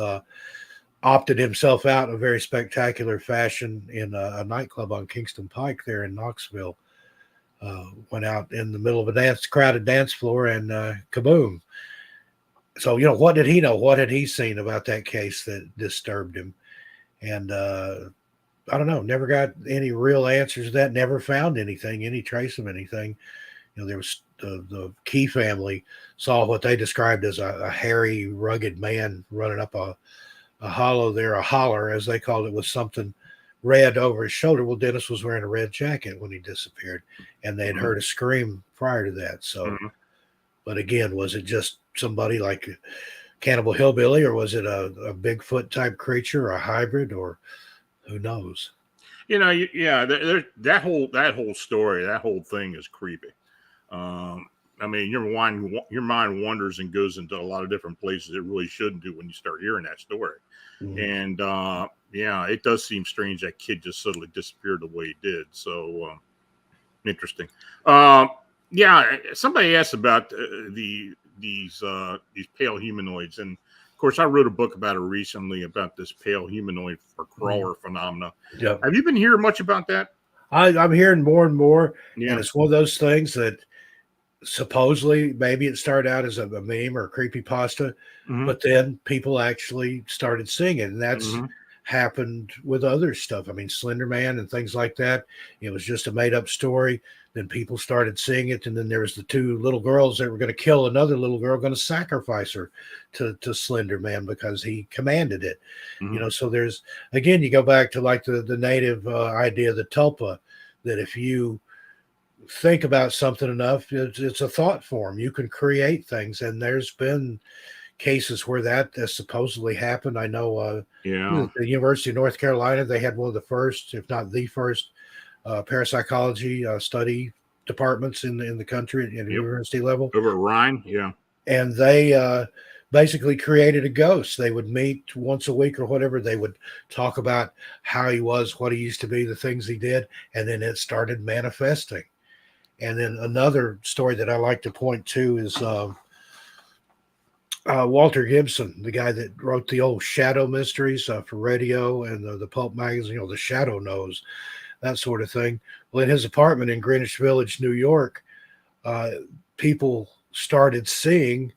opted himself out in a very spectacular fashion in a nightclub on Kingston Pike there in Knoxville. Went out in the middle of a crowded dance floor, and kaboom. So, what did he know? What had he seen about that case that disturbed him? And I don't know, never got any real answers to that, never found anything, any trace of anything. There was the Key family saw what they described as a hairy, rugged man running up a hollow there, a holler, as they called it, with something red over his shoulder. Well, Dennis was wearing a red jacket when he disappeared, and they had heard a scream prior to that. So, but again, was it just somebody like Cannibal Hillbilly, or was it a Bigfoot type creature, or a hybrid, or who knows? That whole story, that whole thing is creepy. I mean, your mind wanders and goes into a lot of different places it really shouldn't do when you start hearing that story. And it does seem strange that kid just suddenly disappeared the way he did. So interesting. Somebody asked about these pale humanoids, and of course, I wrote a book about it recently about this pale humanoid or crawler phenomena. Yep. Have you been hearing much about that? I'm hearing more and more, and it's one of those things that supposedly maybe it started out as a meme or a creepypasta, but then people actually started seeing it, and that's happened with other stuff. I mean, Slender Man and things like that. It was just a made-up story. Then people started seeing it, and then there was the two little girls that were going to kill another little girl, going to sacrifice her to Slender Man because he commanded it. So there's, again, you go back to like the native idea, the tulpa, that if you think about something enough, it's a thought form. You can create things, and there's been cases where that has supposedly happened. I know the University of North Carolina, they had one of the first, if not the first, parapsychology study departments in the country at the university level. Over at Rhine, and they basically created a ghost. They would meet once a week or whatever. They would talk about how he was, what he used to be, the things he did, and then it started manifesting. And then another story that I like to point to is Walter Gibson, the guy that wrote the old Shadow Mysteries for radio and the pulp magazine, the Shadow Knows, that sort of thing. Well, in his apartment in Greenwich Village, New York, people started seeing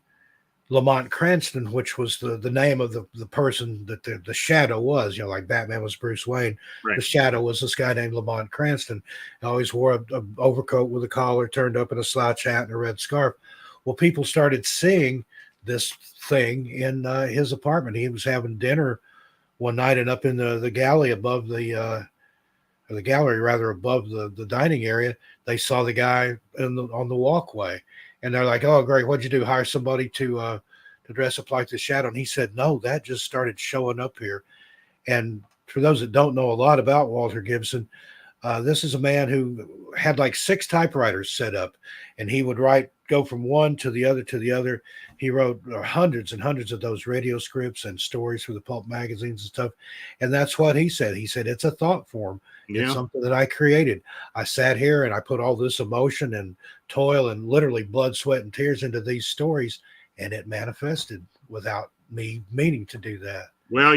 Lamont Cranston, which was the name of the person that the Shadow was. Like Batman was Bruce Wayne. Right. The Shadow was this guy named Lamont Cranston. He always wore a overcoat with a collar turned up and a slouch hat and a red scarf. Well, people started seeing this thing in his apartment. He was having dinner one night, and up in the galley above the gallery, rather, above the dining area, they saw the guy on the walkway. And they're like, "Oh, great. What'd you do? Hire somebody to dress up like the shadow?" And he said, "No, that just started showing up here." And for those that don't know a lot about Walter Gibson, this is a man who had like 6 typewriters set up, and he would go from one to the other to the other. He wrote hundreds and hundreds of those radio scripts and stories for the pulp magazines and stuff. And that's what he said. He said, "It's a thought form. It's Yeah. something that I created. I sat here and I put all this emotion and toil and literally blood, sweat, and tears into these stories, and it manifested without me meaning to do that." Well,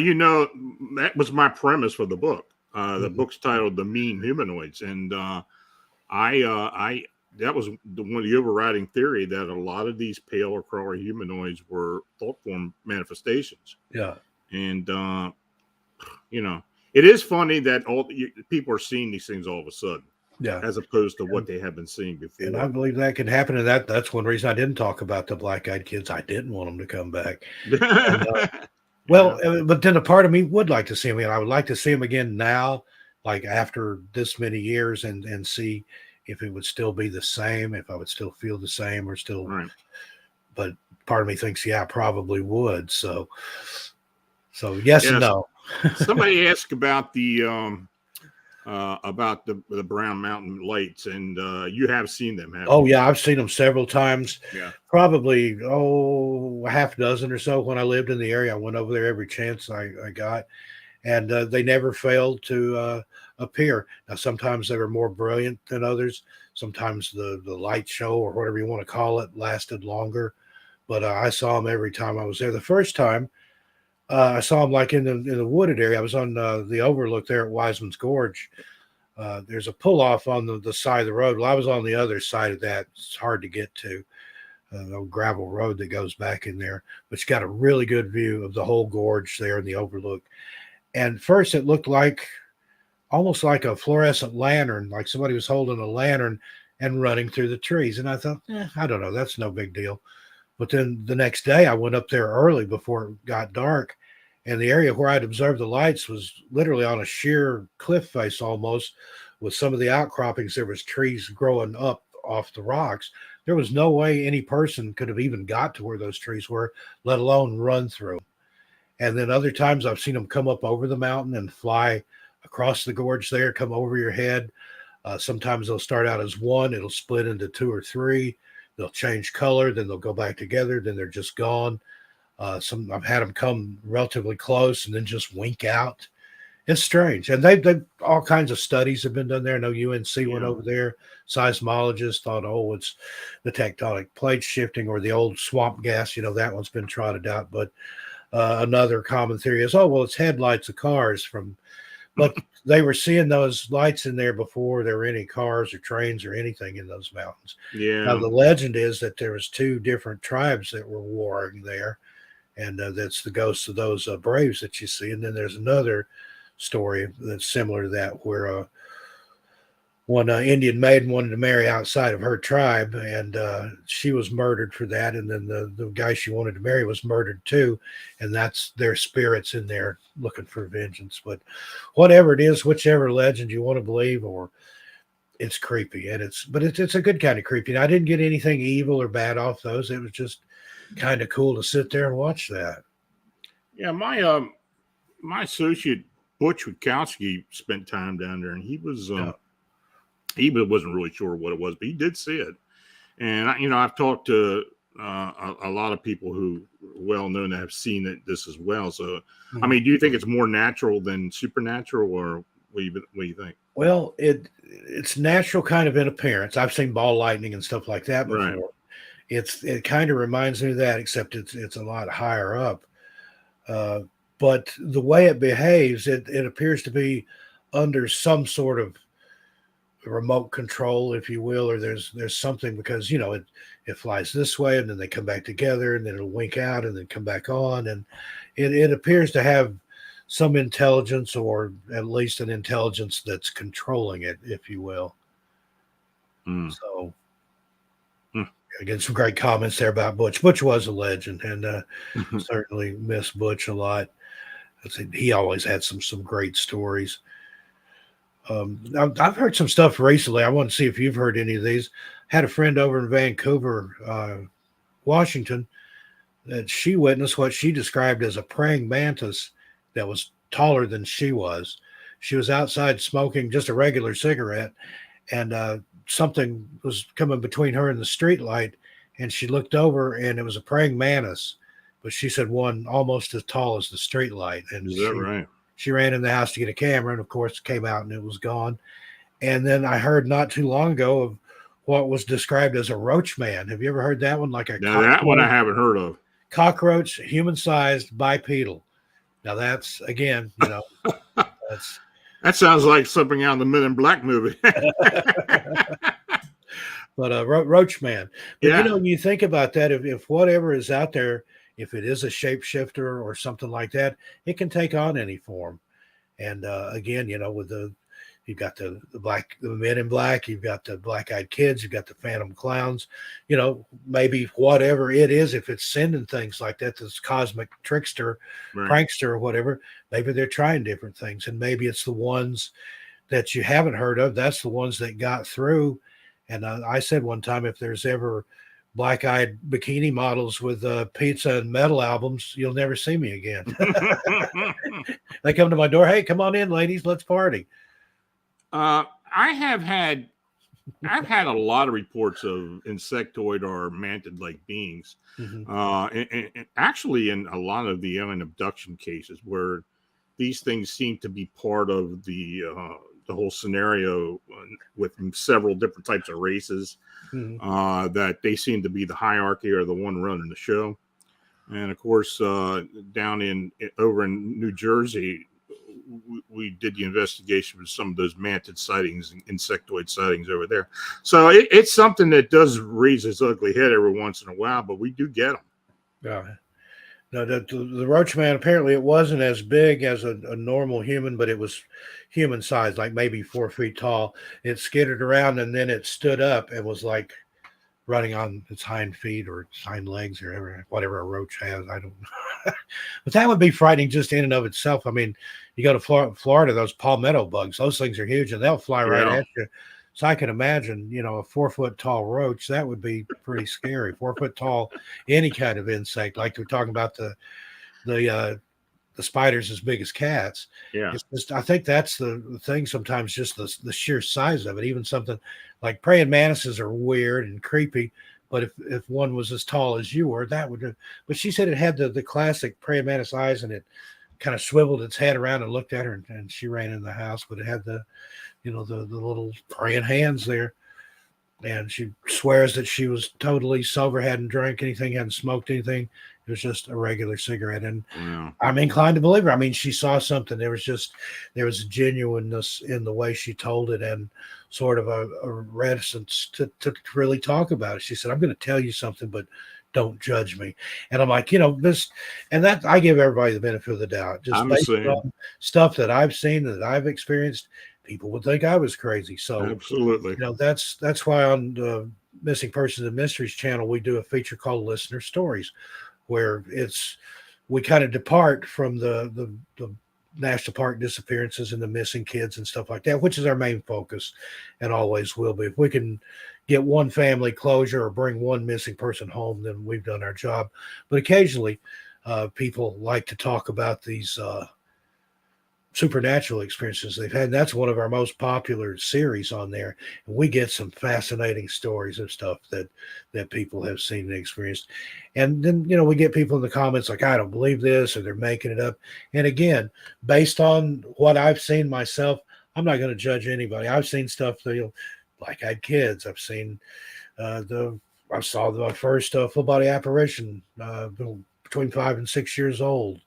that was my premise for the book. The Mhm. book's titled "The Mean Humanoids," and I that was one of the overriding theory that a lot of these pale or crawler humanoids were thought form manifestations. Yeah. And it is funny that people are seeing these things all of a sudden, Yeah. as opposed to what they have been seeing And I before. believe that can happen. And that's one reason I didn't talk about the black-eyed kids. I didn't want them to come back. And, Yeah. but then a part of me would like to see him again. I would like to see him again now, like after this many years, and see if it would still be the same, if I would still feel the same or still. Right. But part of me thinks, yeah, I probably would. So yes and no. Somebody asked about the Brown Mountain lights, and you have seen them, haven't Oh you? yeah, I've seen them several times. Yeah. Probably a half dozen or so when I lived in the area. I went over there every chance I got, and they never failed to appear. Now sometimes they were more brilliant than others. Sometimes the light show or whatever you want to call it lasted longer, but I saw them every time I was there. The first time I saw them like in the wooded area. I was on the overlook there at Wiseman's Gorge. There's a pull off on the side of the road. Well, I was on the other side of that. It's hard to get to. The gravel road that goes back in there, but it's got a really good view of the whole gorge there in the overlook. And first it looked like almost like a fluorescent lantern, like somebody was holding a lantern and running through the trees. And I thought, I don't know, that's no big deal. But then the next day I went up there early before it got dark, and the area where I'd observed the lights was literally on a sheer cliff face almost. With some of the outcroppings, there was trees growing up off the rocks. There was no way any person could have even got to where those trees were, let alone run through. And then other times I've seen them come up over the mountain and fly across the gorge there, come over your head. Sometimes they'll start out as one, it'll split into 2 or 3. They'll change color, then they'll go back together, then they're just gone. I've had them come relatively close and then just wink out. It's strange. And they've all kinds of studies have been done there. I know UNC went over there. Seismologists thought, oh, it's the tectonic plate shifting or the old swamp gas. That one's been trotted out. But another common theory is, oh, well, it's headlights of cars but they were seeing those lights in there before there were any cars or trains or anything in those mountains. Yeah. Now, the legend is that there was 2 different tribes that were warring there. And that's the ghosts of those braves that you see. And then there's another story that's similar to that, where one Indian maiden wanted to marry outside of her tribe, and she was murdered for that. And then the guy she wanted to marry was murdered too, and that's their spirits in there looking for vengeance. But whatever it is, whichever legend you want to believe, or it's creepy, and it's a good kind of creepy. And I didn't get anything evil or bad off those. It was just kind of cool to sit there and watch that. Yeah, my associate Butch Witkowski spent time down there, and he wasn't really sure what it was, but he did see it. And I've talked to a lot of people who are well known to have seen this as well. So, I mean, do you think it's more natural than supernatural, or what do you think? Well, it's natural kind of in appearance. I've seen ball lightning and stuff like that before. Right. It kind of reminds me of that, except it's a lot higher up. But the way it behaves, it appears to be under some sort of remote control, if you will, or there's something, because it flies this way and then they come back together and then it'll wink out and then come back on, and it appears to have some intelligence, or at least an intelligence that's controlling it, if you will. So again, some great comments there about Butch. Butch was a legend, and certainly miss Butch a lot. He always had some great stories. I've heard some stuff recently. I want to see if you've heard any of these. had a friend over in Vancouver, Washington, that she witnessed what she described as a praying mantis that was taller than she was. She was outside smoking just a regular cigarette, and something was coming between her and the street light, and she looked over, and it was a praying mantis, but she said one almost as tall as the street light. And Is that right? She ran in the house to get a camera, and of course came out and it was gone. And then I heard not too long ago of what was described as a roach man. Have you ever heard that one? Like a Now that one I haven't heard of. Cockroach, human-sized, bipedal. Now that's, again, that's that sounds like something out in the Men in Black movie. But Roach Man. But Yeah. You think about that, if whatever is out there, if it is a shapeshifter or something like that, it can take on any form. And again, with you've got the Men in Black, you've got the black-eyed kids, you've got the phantom clowns, maybe whatever it is, if it's sending things like that, this cosmic trickster, Right. prankster or whatever, maybe they're trying different things. And maybe it's the ones that you haven't heard of. That's the ones that got through. And I said one time, if there's ever black-eyed bikini models with pizza and metal albums, you'll never see me again. They come to my door. Hey, come on in, ladies. Let's party. I've had a lot of reports of insectoid or mantid-like beings. Mm-hmm. And actually in a lot of the alien abduction cases where these things seem to be part of the whole scenario with several different types of races, mm-hmm. That they seem to be the hierarchy or the one running the show. And of course, down over in New Jersey, we did the investigation with some of those mantid sightings and insectoid sightings over there. So it's something that does raise its ugly head every once in a while, but we do get them. Yeah. No, the Roach Man, apparently it wasn't as big as a normal human, but it was human size, like maybe 4 feet tall. It skittered around and then it stood up and was like running on its hind feet or its hind legs or whatever a roach has. I don't know. But that would be frightening just in and of itself. I mean, you go to Florida, those palmetto bugs, those things are huge and they'll fly right at you. So I can imagine, a 4 foot tall roach, that would be pretty scary. 4 foot tall, any kind of insect, like we're talking about the spiders as big as cats. Yeah. It's just, I think that's the thing sometimes, just the sheer size of it. Even something like praying mantises are weird and creepy, but if one was as tall as you were, that would. But she said it had the classic praying mantis eyes, and it kind of swiveled its head around and looked at her, and she ran in the house, but it had the little praying hands there. And she swears that she was totally sober, hadn't drank anything, hadn't smoked anything. It was just a regular cigarette. And I'm inclined to believe her. I mean, she saw something. There was a genuineness in the way she told it, and sort of a reticence to really talk about it. She said, I'm going to tell you something, but don't judge me. And I'm like, this, and that I give everybody the benefit of the doubt. Just based on stuff that I've seen, that I've experienced, people would think I was crazy. So absolutely, that's why on the Missing Persons and Mysteries channel, we do a feature called Listener Stories, where we kind of depart from the National Park disappearances and the missing kids and stuff like that, which is our main focus and always will be. If we can get one family closure or bring one missing person home, then we've done our job. But occasionally people like to talk about these supernatural experiences they've had. And that's one of our most popular series on there. And we get some fascinating stories of stuff that people have seen and experienced. And then, we get people in the comments like, I don't believe this, or they're making it up. And again, based on what I've seen myself, I'm not going to judge anybody. I've seen stuff, black-eyed kids. I've seen I saw the first full body apparition between 5 and 6 years old.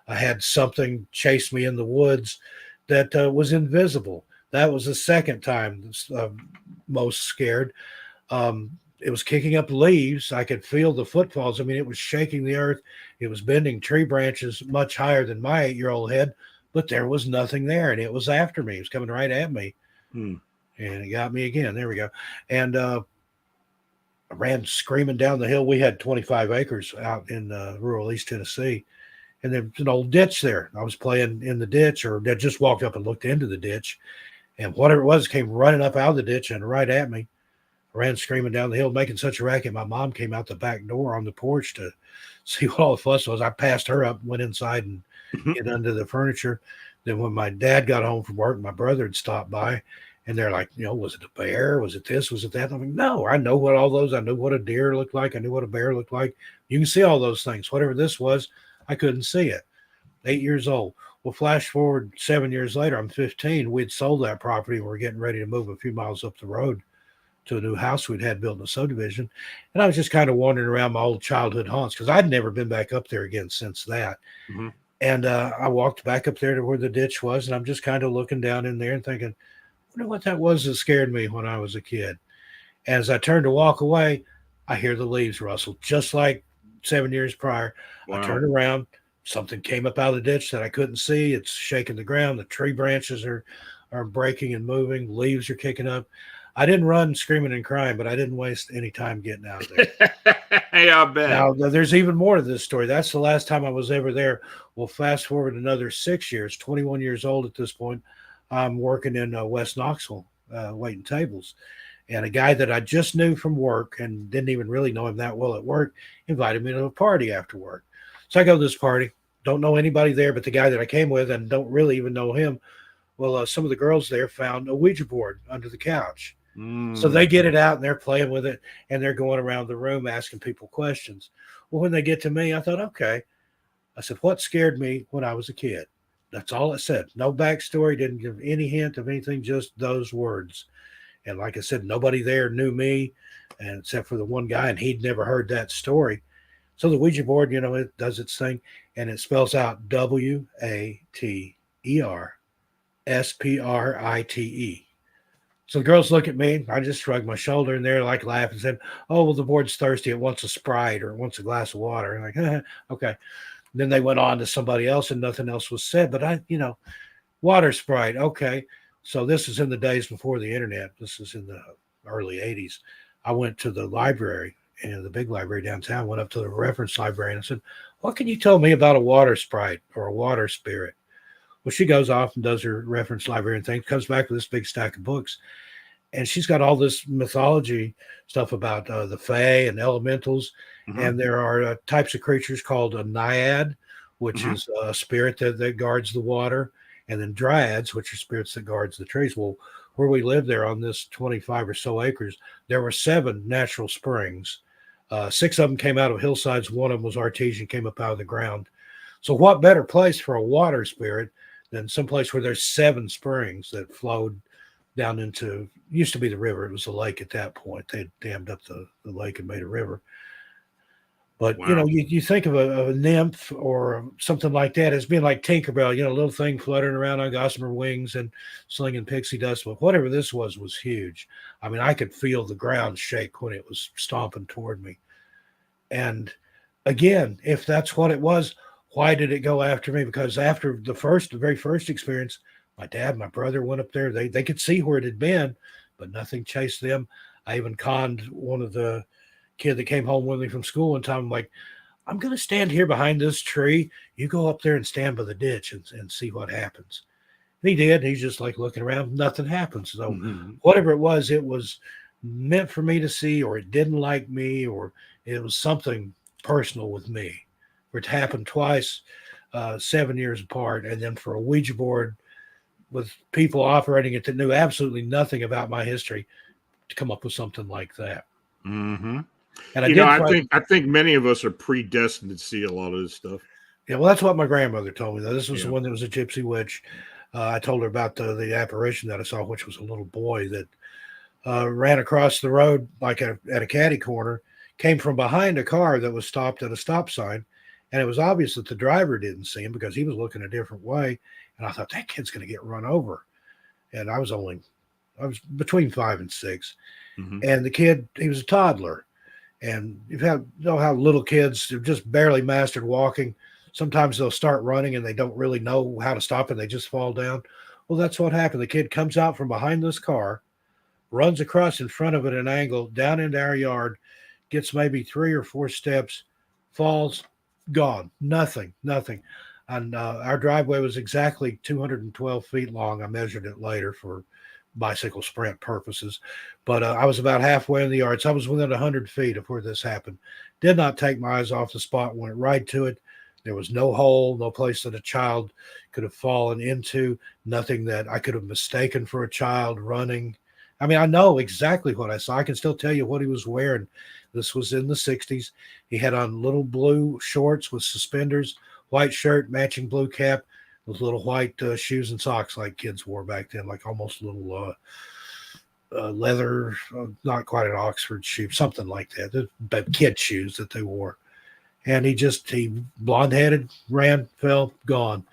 I had something chase me in the woods that was invisible. That was the second time most scared. It was kicking up leaves. I could feel the footfalls. I mean, it was shaking the earth. It was bending tree branches much higher than my 8-year-old head, but there was nothing there. And it was after me. It was coming right at me. And it got me again. There we go. And I ran screaming down the hill. We had 25 acres out in rural East Tennessee. And there's an old ditch there. I was playing in the ditch, or I just walked up and looked into the ditch. And whatever it was came running up out of the ditch and right at me. I ran screaming down the hill, making such a racket. My mom came out the back door on the porch to see what all the fuss was. I passed her up, went inside and hid under the furniture. Then when my dad got home from work, my brother had stopped by, and they're like, was it a bear? Was it this? Was it that? I'm like, no, I know what all those. I knew what a deer looked like. I knew what a bear looked like. You can see all those things. Whatever this was, I couldn't see it. 8 years old. Well, flash forward 7 years later, I'm 15. We'd sold that property. We're getting ready to move a few miles up the road to a new house we'd had built in a subdivision. And I was just kind of wandering around my old childhood haunts because I'd never been back up there again since that. Mm-hmm. And I walked back up there to where the ditch was, and I'm just kind of looking down in there and thinking, I wonder what that was that scared me when I was a kid. And as I turned to walk away, I hear the leaves rustle, just like 7 years prior. Wow. I turned around. Something came up out of the ditch that I couldn't see. It's shaking the ground. The tree branches are breaking and moving. Leaves are kicking up. I didn't run screaming and crying, but I didn't waste any time getting out there. Hey, I bet. Now, there's even more to this story. That's the last time I was ever there. Well, fast forward another 6 years, 21 years old at this point. I'm working in West Knoxville, waiting tables. And a guy that I just knew from work and didn't even really know him that well at work invited me to a party after work. So I go to this party, don't know anybody there but the guy that I came with and don't really even know him. Well, some of the girls there found a Ouija board under the couch. So they get it out and they're playing with it and they're going around the room asking people questions. Well, when they get to me, I thought, okay. I said, what scared me when I was a kid? That's all it said. No backstory, didn't give any hint of anything, just those words. And like I said, nobody there knew me, and except for the one guy, and he'd never heard that story. So the Ouija board, it does its thing, and it spells out WATERSPRITE. So the girls look at me. I just shrugged my shoulder, and they're like laughing and said, oh, well, the board's thirsty. It wants a Sprite or it wants a glass of water. And I'm like, okay. And then they went on to somebody else, and nothing else was said. But water Sprite, okay. So this is in the days before the internet. This is in the early 80s. I went to the library, and the big library downtown, went up to the reference library and I said, what can you tell me about a water sprite or a water spirit? Well, she goes off and does her reference library and things, comes back with this big stack of books. And she's got all this mythology stuff about the fae and elementals. Mm-hmm. And there are types of creatures called a naiad, which mm-hmm. is a spirit that guards the water. And then dryads, which are spirits that guards the trees. Well, where we live there on this 25 or so acres, there were 7 natural springs. 6 of them came out of hillsides. One of them was artesian, came up out of the ground. So what better place for a water spirit than someplace where there's 7 springs that flowed down into, used to be the river. It was a lake at that point. They dammed up the lake and made a river. But, wow. You think of a nymph or something like that as being like Tinkerbell, a little thing fluttering around on gossamer wings and slinging pixie dust. But whatever this was huge. I mean, I could feel the ground shake when it was stomping toward me. And again, if that's what it was, why did it go after me? Because after the very first experience, my dad, my brother went up there. They could see where it had been, but nothing chased them. I even conned one of the kid that came home with me from school one time. I'm like, I'm going to stand here behind this tree. You go up there and stand by the ditch and see what happens. And he did. He's just like looking around. Nothing happens. So mm-hmm. whatever it was meant for me to see, or it didn't like me, or it was something personal with me. For it happened twice, 7 years apart. And then for a Ouija board with people operating it that knew absolutely nothing about my history to come up with something like that. Mm-hmm. And I think many of us are predestined to see a lot of this stuff. Yeah, well, that's what my grandmother told me. This was the one that was a gypsy witch. I told her about the apparition that I saw, which was a little boy that ran across the road like at a catty corner, came from behind a car that was stopped at a stop sign. And it was obvious that the driver didn't see him because he was looking a different way. And I thought, that kid's going to get run over. And I was between 5 and 6. Mm-hmm. And the kid, he was a toddler. And you know how little kids have just barely mastered walking. Sometimes they'll start running and they don't really know how to stop and they just fall down. Well, that's what happened. The kid comes out from behind this car, runs across in front of it at an angle, down into our yard, gets maybe 3 or 4 steps, falls, gone. Nothing. And our driveway was exactly 212 feet long. I measured it later for bicycle sprint purposes. But I was about halfway in the yard. So I was within 100 feet of where this happened. Did not take my eyes off the spot, went right to it. There was no hole, no place that a child could have fallen into, nothing that I could have mistaken for a child running. I mean, I know exactly what I saw. I can still tell you what he was wearing. This was in the 60s. He had on little blue shorts with suspenders, white shirt, matching blue cap, with little white shoes and socks like kids wore back then, like almost little leather, not quite an Oxford shoe, something like that, but kid shoes that they wore. And he blonde headed, ran, fell, gone.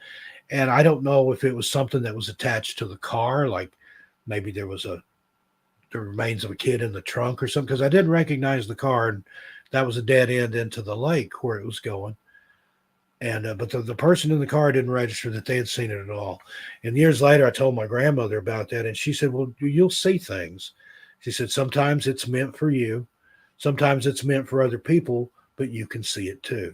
And I don't know if it was something that was attached to the car, like maybe there was the remains of a kid in the trunk or something, because I didn't recognize the car, and that was a dead end into the lake where it was going. And but the person in the car didn't register that they had seen it at all. And years later, I told my grandmother about that, and she said, "Well, you'll see things." She said, "Sometimes it's meant for you, sometimes it's meant for other people, but you can see it too."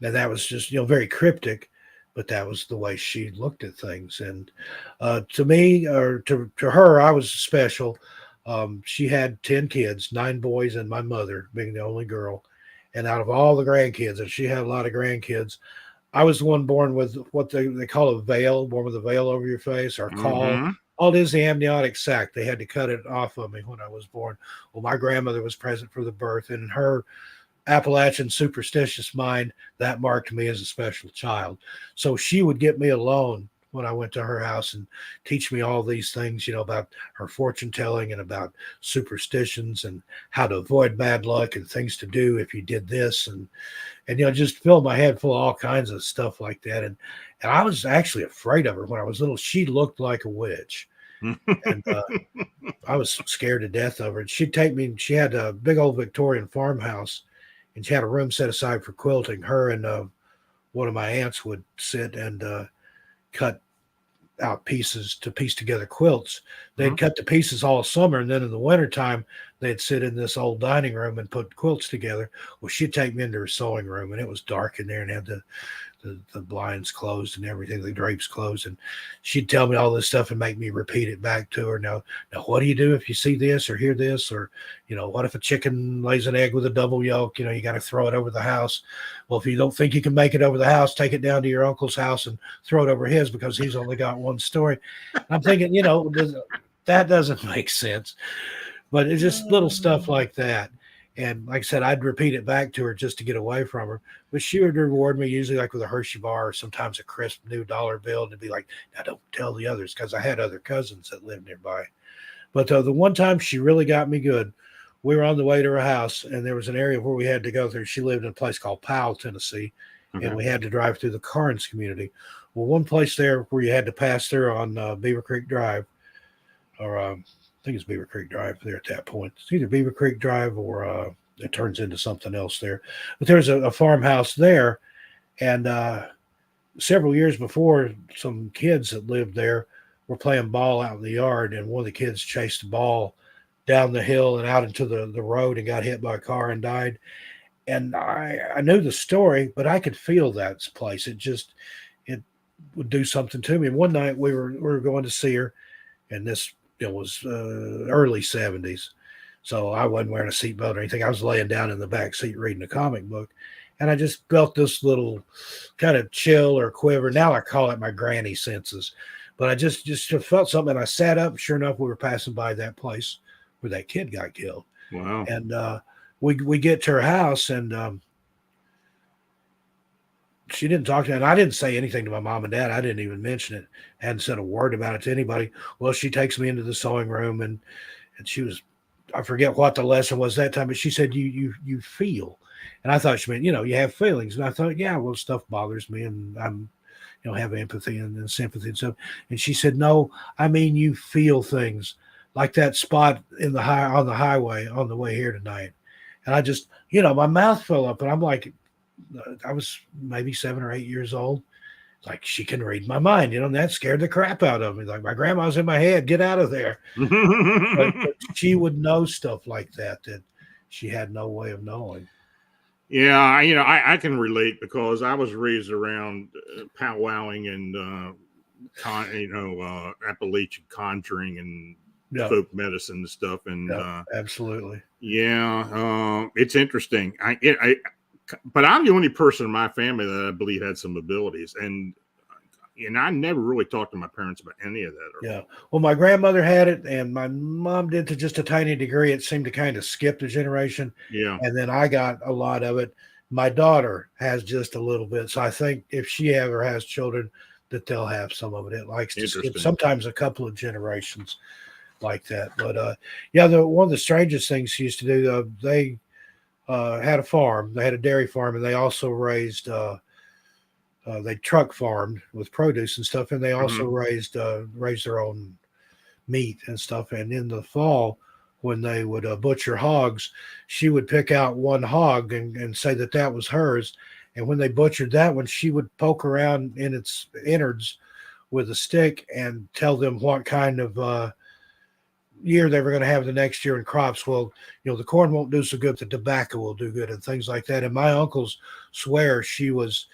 And that was just very cryptic, but that was the way she looked at things. And to me, or to her, I was special. She had 10 kids, 9 boys, and my mother being the only girl. And out of all the grandkids, and she had a lot of grandkids, I was the one born with what they call a veil, born with a veil over your face, or caul. Mm-hmm. All it is the amniotic sac. They had to cut it off of me when I was born. Well, my grandmother was present for the birth, and in her Appalachian superstitious mind, that marked me as a special child. So she would get me alone when I went to her house and teach me all these things, about her fortune telling and about superstitions and how to avoid bad luck and things to do if you did this, and just filled my head full of all kinds of stuff like that. And I was actually afraid of her when I was little. She looked like a witch, and I was scared to death of her. And she'd take me. She had a big old Victorian farmhouse, and she had a room set aside for quilting. Her and one of my aunts would sit and cut out pieces to piece together quilts. They'd cut the pieces all summer, and then in the wintertime, they'd sit in this old dining room and put quilts together. Well, she'd take me into her sewing room, and it was dark in there and had the blinds closed and everything, the drapes closed. And she'd tell me all this stuff and make me repeat it back to her. Now, what do you do if you see this or hear this? Or, what if a chicken lays an egg with a double yolk? You got to throw it over the house. Well, if you don't think you can make it over the house, take it down to your uncle's house and throw it over his, because he's only got one story. And I'm thinking, that doesn't make sense. But it's just little stuff like that. And like I said, I'd repeat it back to her just to get away from her. But she would reward me usually like with a Hershey bar or sometimes a crisp new dollar bill, and be like, "Now don't tell the others," because I had other cousins that lived nearby. But the one time she really got me good, we were on the way to her house, and there was an area where we had to go through. She lived in a place called Powell, Tennessee, and we had to drive through the Carnes community. Well, one place there where you had to pass through on Beaver Creek Drive, or I think it's Beaver Creek Drive there at that point. It's either Beaver Creek Drive or it turns into something else there. But there's a farmhouse there, and several years before, some kids that lived there were playing ball out in the yard, and one of the kids chased the ball down the hill and out into the road and got hit by a car and died. And I knew the story, but I could feel that place. It would do something to me. And one night we were going to see her, and this was early 70s. So I wasn't wearing a seatbelt or anything. I was laying down in the back seat reading a comic book. And I just felt this little kind of chill or quiver. Now I call it my granny senses. But I just felt something. And I sat up. Sure enough, we were passing by that place where that kid got killed. Wow. And we get to her house, and she didn't talk to me, and I didn't say anything to my mom and dad. I didn't even mention it. I hadn't said a word about it to anybody. Well, she takes me into the sewing room, and she was, I forget what the lesson was that time, but she said, you feel. And I thought she meant, you have feelings. And I thought, yeah, well, stuff bothers me, and I'm, have empathy and sympathy and stuff. And she said, no, I mean, you feel things like that spot on the highway on the way here tonight. And I just, my mouth fell up, and I'm like, I was maybe 7 or 8 years old. Like, she can read my mind, and that scared the crap out of me. Like, my grandma's in my head, get out of there. but she would know stuff like that she had no way of knowing. Yeah, I can relate, because I was raised around powwowing and Appalachian conjuring and Yeah. folk medicine and stuff. And absolutely. It's interesting. But I'm the only person in my family that I believe had some abilities, and I never really talked to my parents about any of that. Yeah. Well, my grandmother had it, and my mom did to just a tiny degree. It seemed to kind of skip the generation. Yeah. And then I got a lot of it. My daughter has just a little bit. So I think if she ever has children, that they'll have some of it. It likes to skip sometimes a couple of generations like that. But one of the strangest things she used to do, they had a farm. They had a dairy farm, and they also raised they truck farmed with produce and stuff, and they also raised their own meat and stuff. And in the fall, when they would butcher hogs, she would pick out one hog and say that was hers. And when they butchered that one, she would poke around in its innards with a stick and tell them what kind of year they were going to have the next year in crops. Well, the corn won't do so good, the tobacco will do good, and things like that. And my uncles swear she was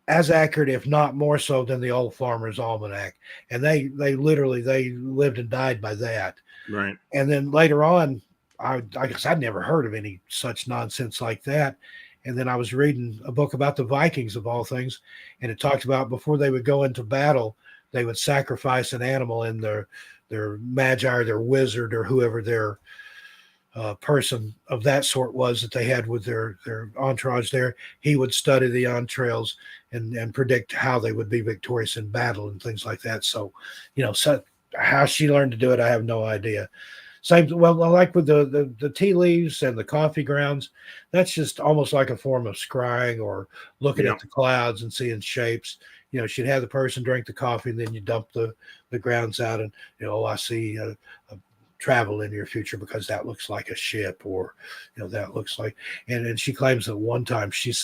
as accurate, if not more so, than the old Farmer's Almanac. And they literally lived and died by that. Right. And then later on, I guess I'd never heard of any such nonsense like that. And then I was reading a book about the Vikings, of all things, and it talked about before they would go into battle, they would sacrifice an animal, and their magi, or their wizard, or whoever their person of that sort was that they had with their entourage there, he would study the entrails and predict how they would be victorious in battle and things like that. So, so how she learned to do it, I have no idea. Same, well, like with the tea leaves and the coffee grounds, that's just almost like a form of scrying or looking at the clouds and seeing shapes. She'd have the person drink the coffee, and then you dump the grounds out, and I see a travel in your future because that looks like a ship, or that looks like. And she claims that one time she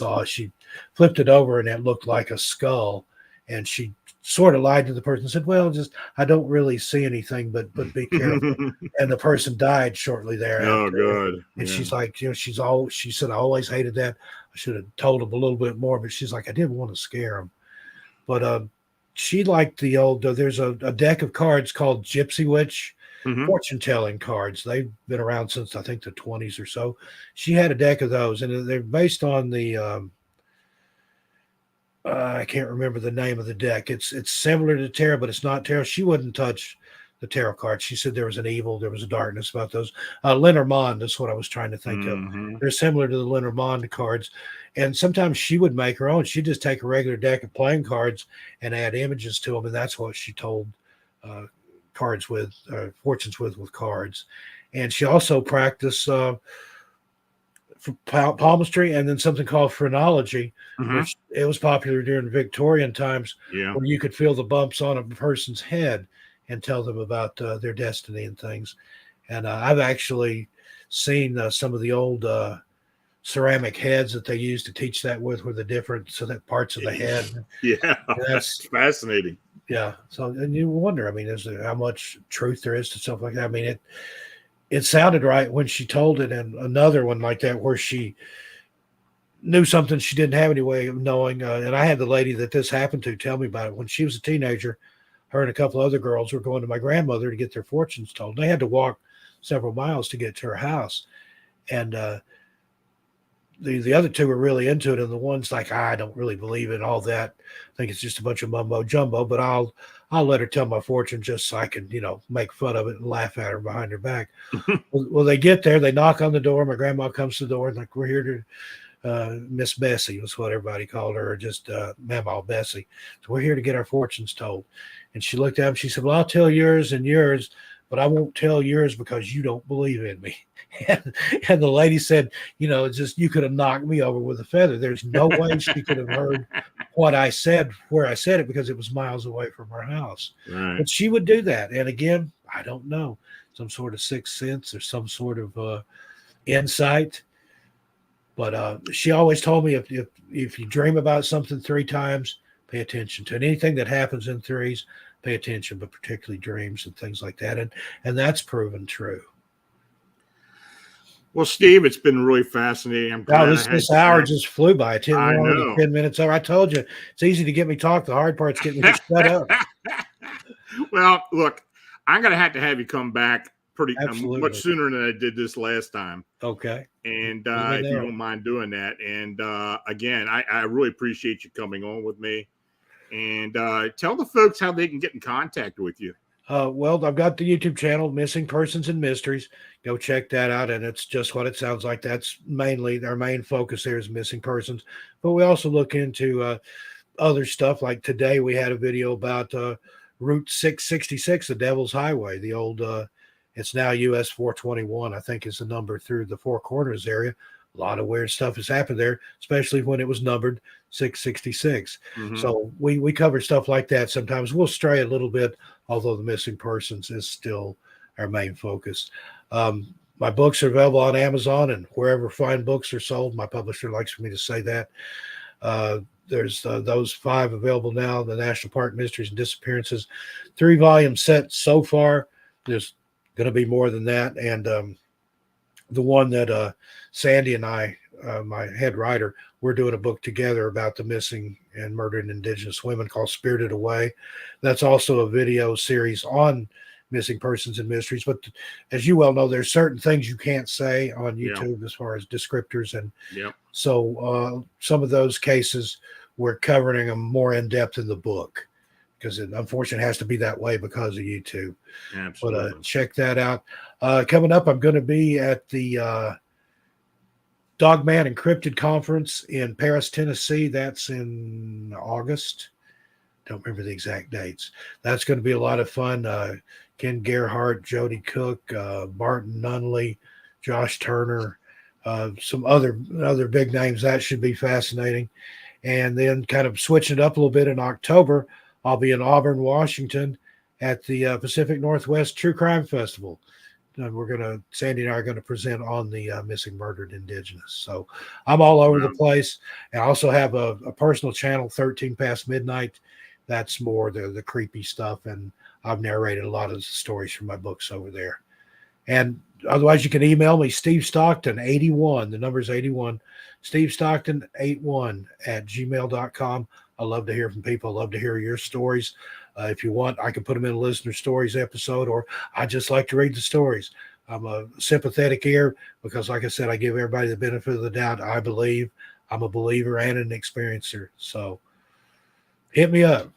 flipped it over and it looked like a skull, and she sort of lied to the person and said, well, just I don't really see anything, but be careful. And the person died shortly thereafter. Oh, good. And she's like, she said, I always hated that. I should have told him a little bit more, but she's like, I didn't want to scare him. But she liked the old, there's a deck of cards called Gypsy Witch fortune telling cards. They've been around since I think the 20s or so. She had a deck of those, and they're based on the I can't remember the name of the deck. It's similar to tarot, but it's not tarot. She wouldn't touch the tarot cards. She said there was an evil, there was a darkness about those. Lenormand is what I was trying to think of. They're similar to the Lenormand cards. And sometimes she would make her own. She'd just take a regular deck of playing cards and add images to them, and that's what she told cards with, fortunes with cards. And she also practiced palmistry, and then something called phrenology, which it was popular during Victorian times, where you could feel the bumps on a person's head and tell them about their destiny and things. And I've actually seen some of the old ceramic heads that they used to teach that with the different parts of the head. Yeah, that's fascinating. Yeah. So, and you wonder, I mean, how much truth there is to stuff like that. I mean, it sounded right when she told it, and another one like that where she knew something she didn't have any way of knowing. And I had the lady that this happened to tell me about it. When she was a teenager, her and a couple other girls were going to my grandmother to get their fortunes told. They had to walk several miles to get to her house. And the other two were really into it, and the one's like, I don't really believe in all that. I think it's just a bunch of mumbo jumbo, but I'll let her tell my fortune just so I can, make fun of it and laugh at her behind her back. Well, they get there, they knock on the door. My grandma comes to the door and like, we're here to Miss Bessie was what everybody called her, or just Mama Bessie. So we're here to get our fortunes told. And she looked at him. She said, well, I'll tell yours and yours, but I won't tell yours because you don't believe in me. And the lady said, just you could have knocked me over with a feather. There's no way she could have heard what I said, where I said it, because it was miles away from her house. Right. But she would do that. And again, I don't know, some sort of sixth sense or some sort of insight. But she always told me if you dream about something 3 times, pay attention to it. Anything that happens in threes, pay attention, but particularly dreams and things like that. And that's proven true. Well, Steve, it's been really fascinating. I'm glad this hour just flew by. 10 minutes over. I told you, it's easy to get me talk. The hard part's getting me to shut up. Well, look, I'm going to have you come back pretty Absolutely. much sooner than I did this last time. Okay. And if you don't mind doing that. And again, I really appreciate you coming on with me. And tell the folks how they can get in contact with you. Well, I've got the YouTube channel, Missing Persons and Mysteries. Go check that out. And it's just what it sounds like. That's mainly our main focus there is missing persons. But we also look into other stuff. Like today, we had a video about Route 666, the Devil's Highway, the old, it's now US 421, I think is the number through the Four Corners area. A lot of weird stuff has happened there, especially when it was numbered 666. Mm-hmm. So we cover stuff like that. Sometimes we'll stray a little bit, although the missing persons is still our main focus. My books are available on Amazon and wherever fine books are sold. My publisher likes for me to say that. There's those 5 available now, the National Park Mysteries and Disappearances, 3-volume set so far. There's going to be more than that. And the one that Sandy and I, my head writer, we're doing a book together about the missing and murdered Indigenous women called Spirited Away. That's also a video series on missing persons and mysteries. But as you well know, there's certain things you can't say on YouTube as far as descriptors. And so some of those cases, we're covering them more in depth in the book because it unfortunately has to be that way because of YouTube. Absolutely. But check that out. Coming up, I'm going to be at the Dogman and Cryptid Conference in Paris, Tennessee. That's in August. Don't remember the exact dates. That's going to be a lot of fun. Ken Gerhardt, Jody Cook, Barton Nunley, Josh Turner, some other big names. That should be fascinating. And then kind of switching it up a little bit in October, I'll be in Auburn, Washington at the Pacific Northwest True Crime Festival. And Sandy and I are going to present on the missing murdered indigenous. So I'm all over the place. And I also have a personal channel, 13 Past Midnight. That's more the creepy stuff. And I've narrated a lot of the stories from my books over there. And otherwise, you can email me, Steve Stockton, 81. The number is 81. Steve Stockton, 81 at gmail.com. I love to hear from people. I love to hear your stories. If you want, I can put them in a listener stories episode, or I just like to read the stories. I'm a sympathetic ear because, like I said, I give everybody the benefit of the doubt. I believe. I'm a believer and an experiencer. So hit me up.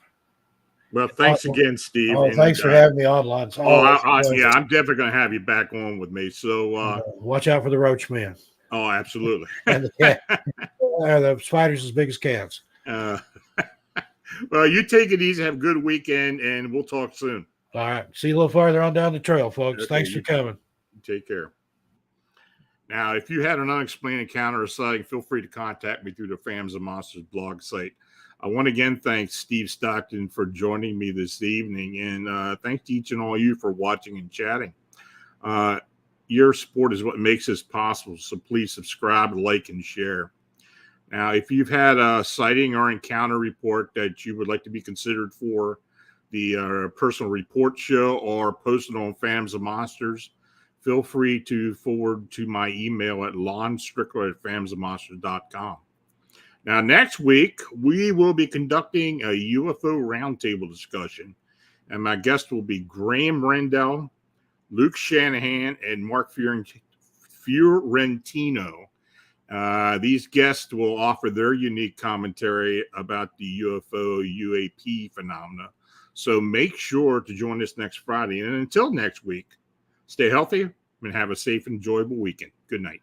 Well, thanks again, Steve. Oh, thanks for having me on, Lon. I'm definitely going to have you back on with me. So watch out for the Roach Man. Oh, absolutely. And the cat. The spiders as big as cats. Well, you take it easy. Have a good weekend, and we'll talk soon. All right. See you a little farther on down the trail, folks. Okay, thanks for coming. Take care. Now, if you had an unexplained encounter or sighting, feel free to contact me through the Phantoms of Monsters blog site. I want to again thank Steve Stockton for joining me this evening, and thanks to each and all of you for watching and chatting. Your support is what makes this possible, so please subscribe, like, and share. Now, if you've had a sighting or encounter report that you would like to be considered for the personal report show or posted on Phantoms of Monsters, feel free to forward to my email at lonstrickler@phantomsofmonsters.com. Now, next week, we will be conducting a UFO roundtable discussion, and my guests will be Graham Rendell, Luke Shanahan, and Mark Fiorentino. These guests will offer their unique commentary about the UFO UAP phenomena. So make sure to join us next Friday. And until next week, stay healthy and have a safe, enjoyable weekend. Good night.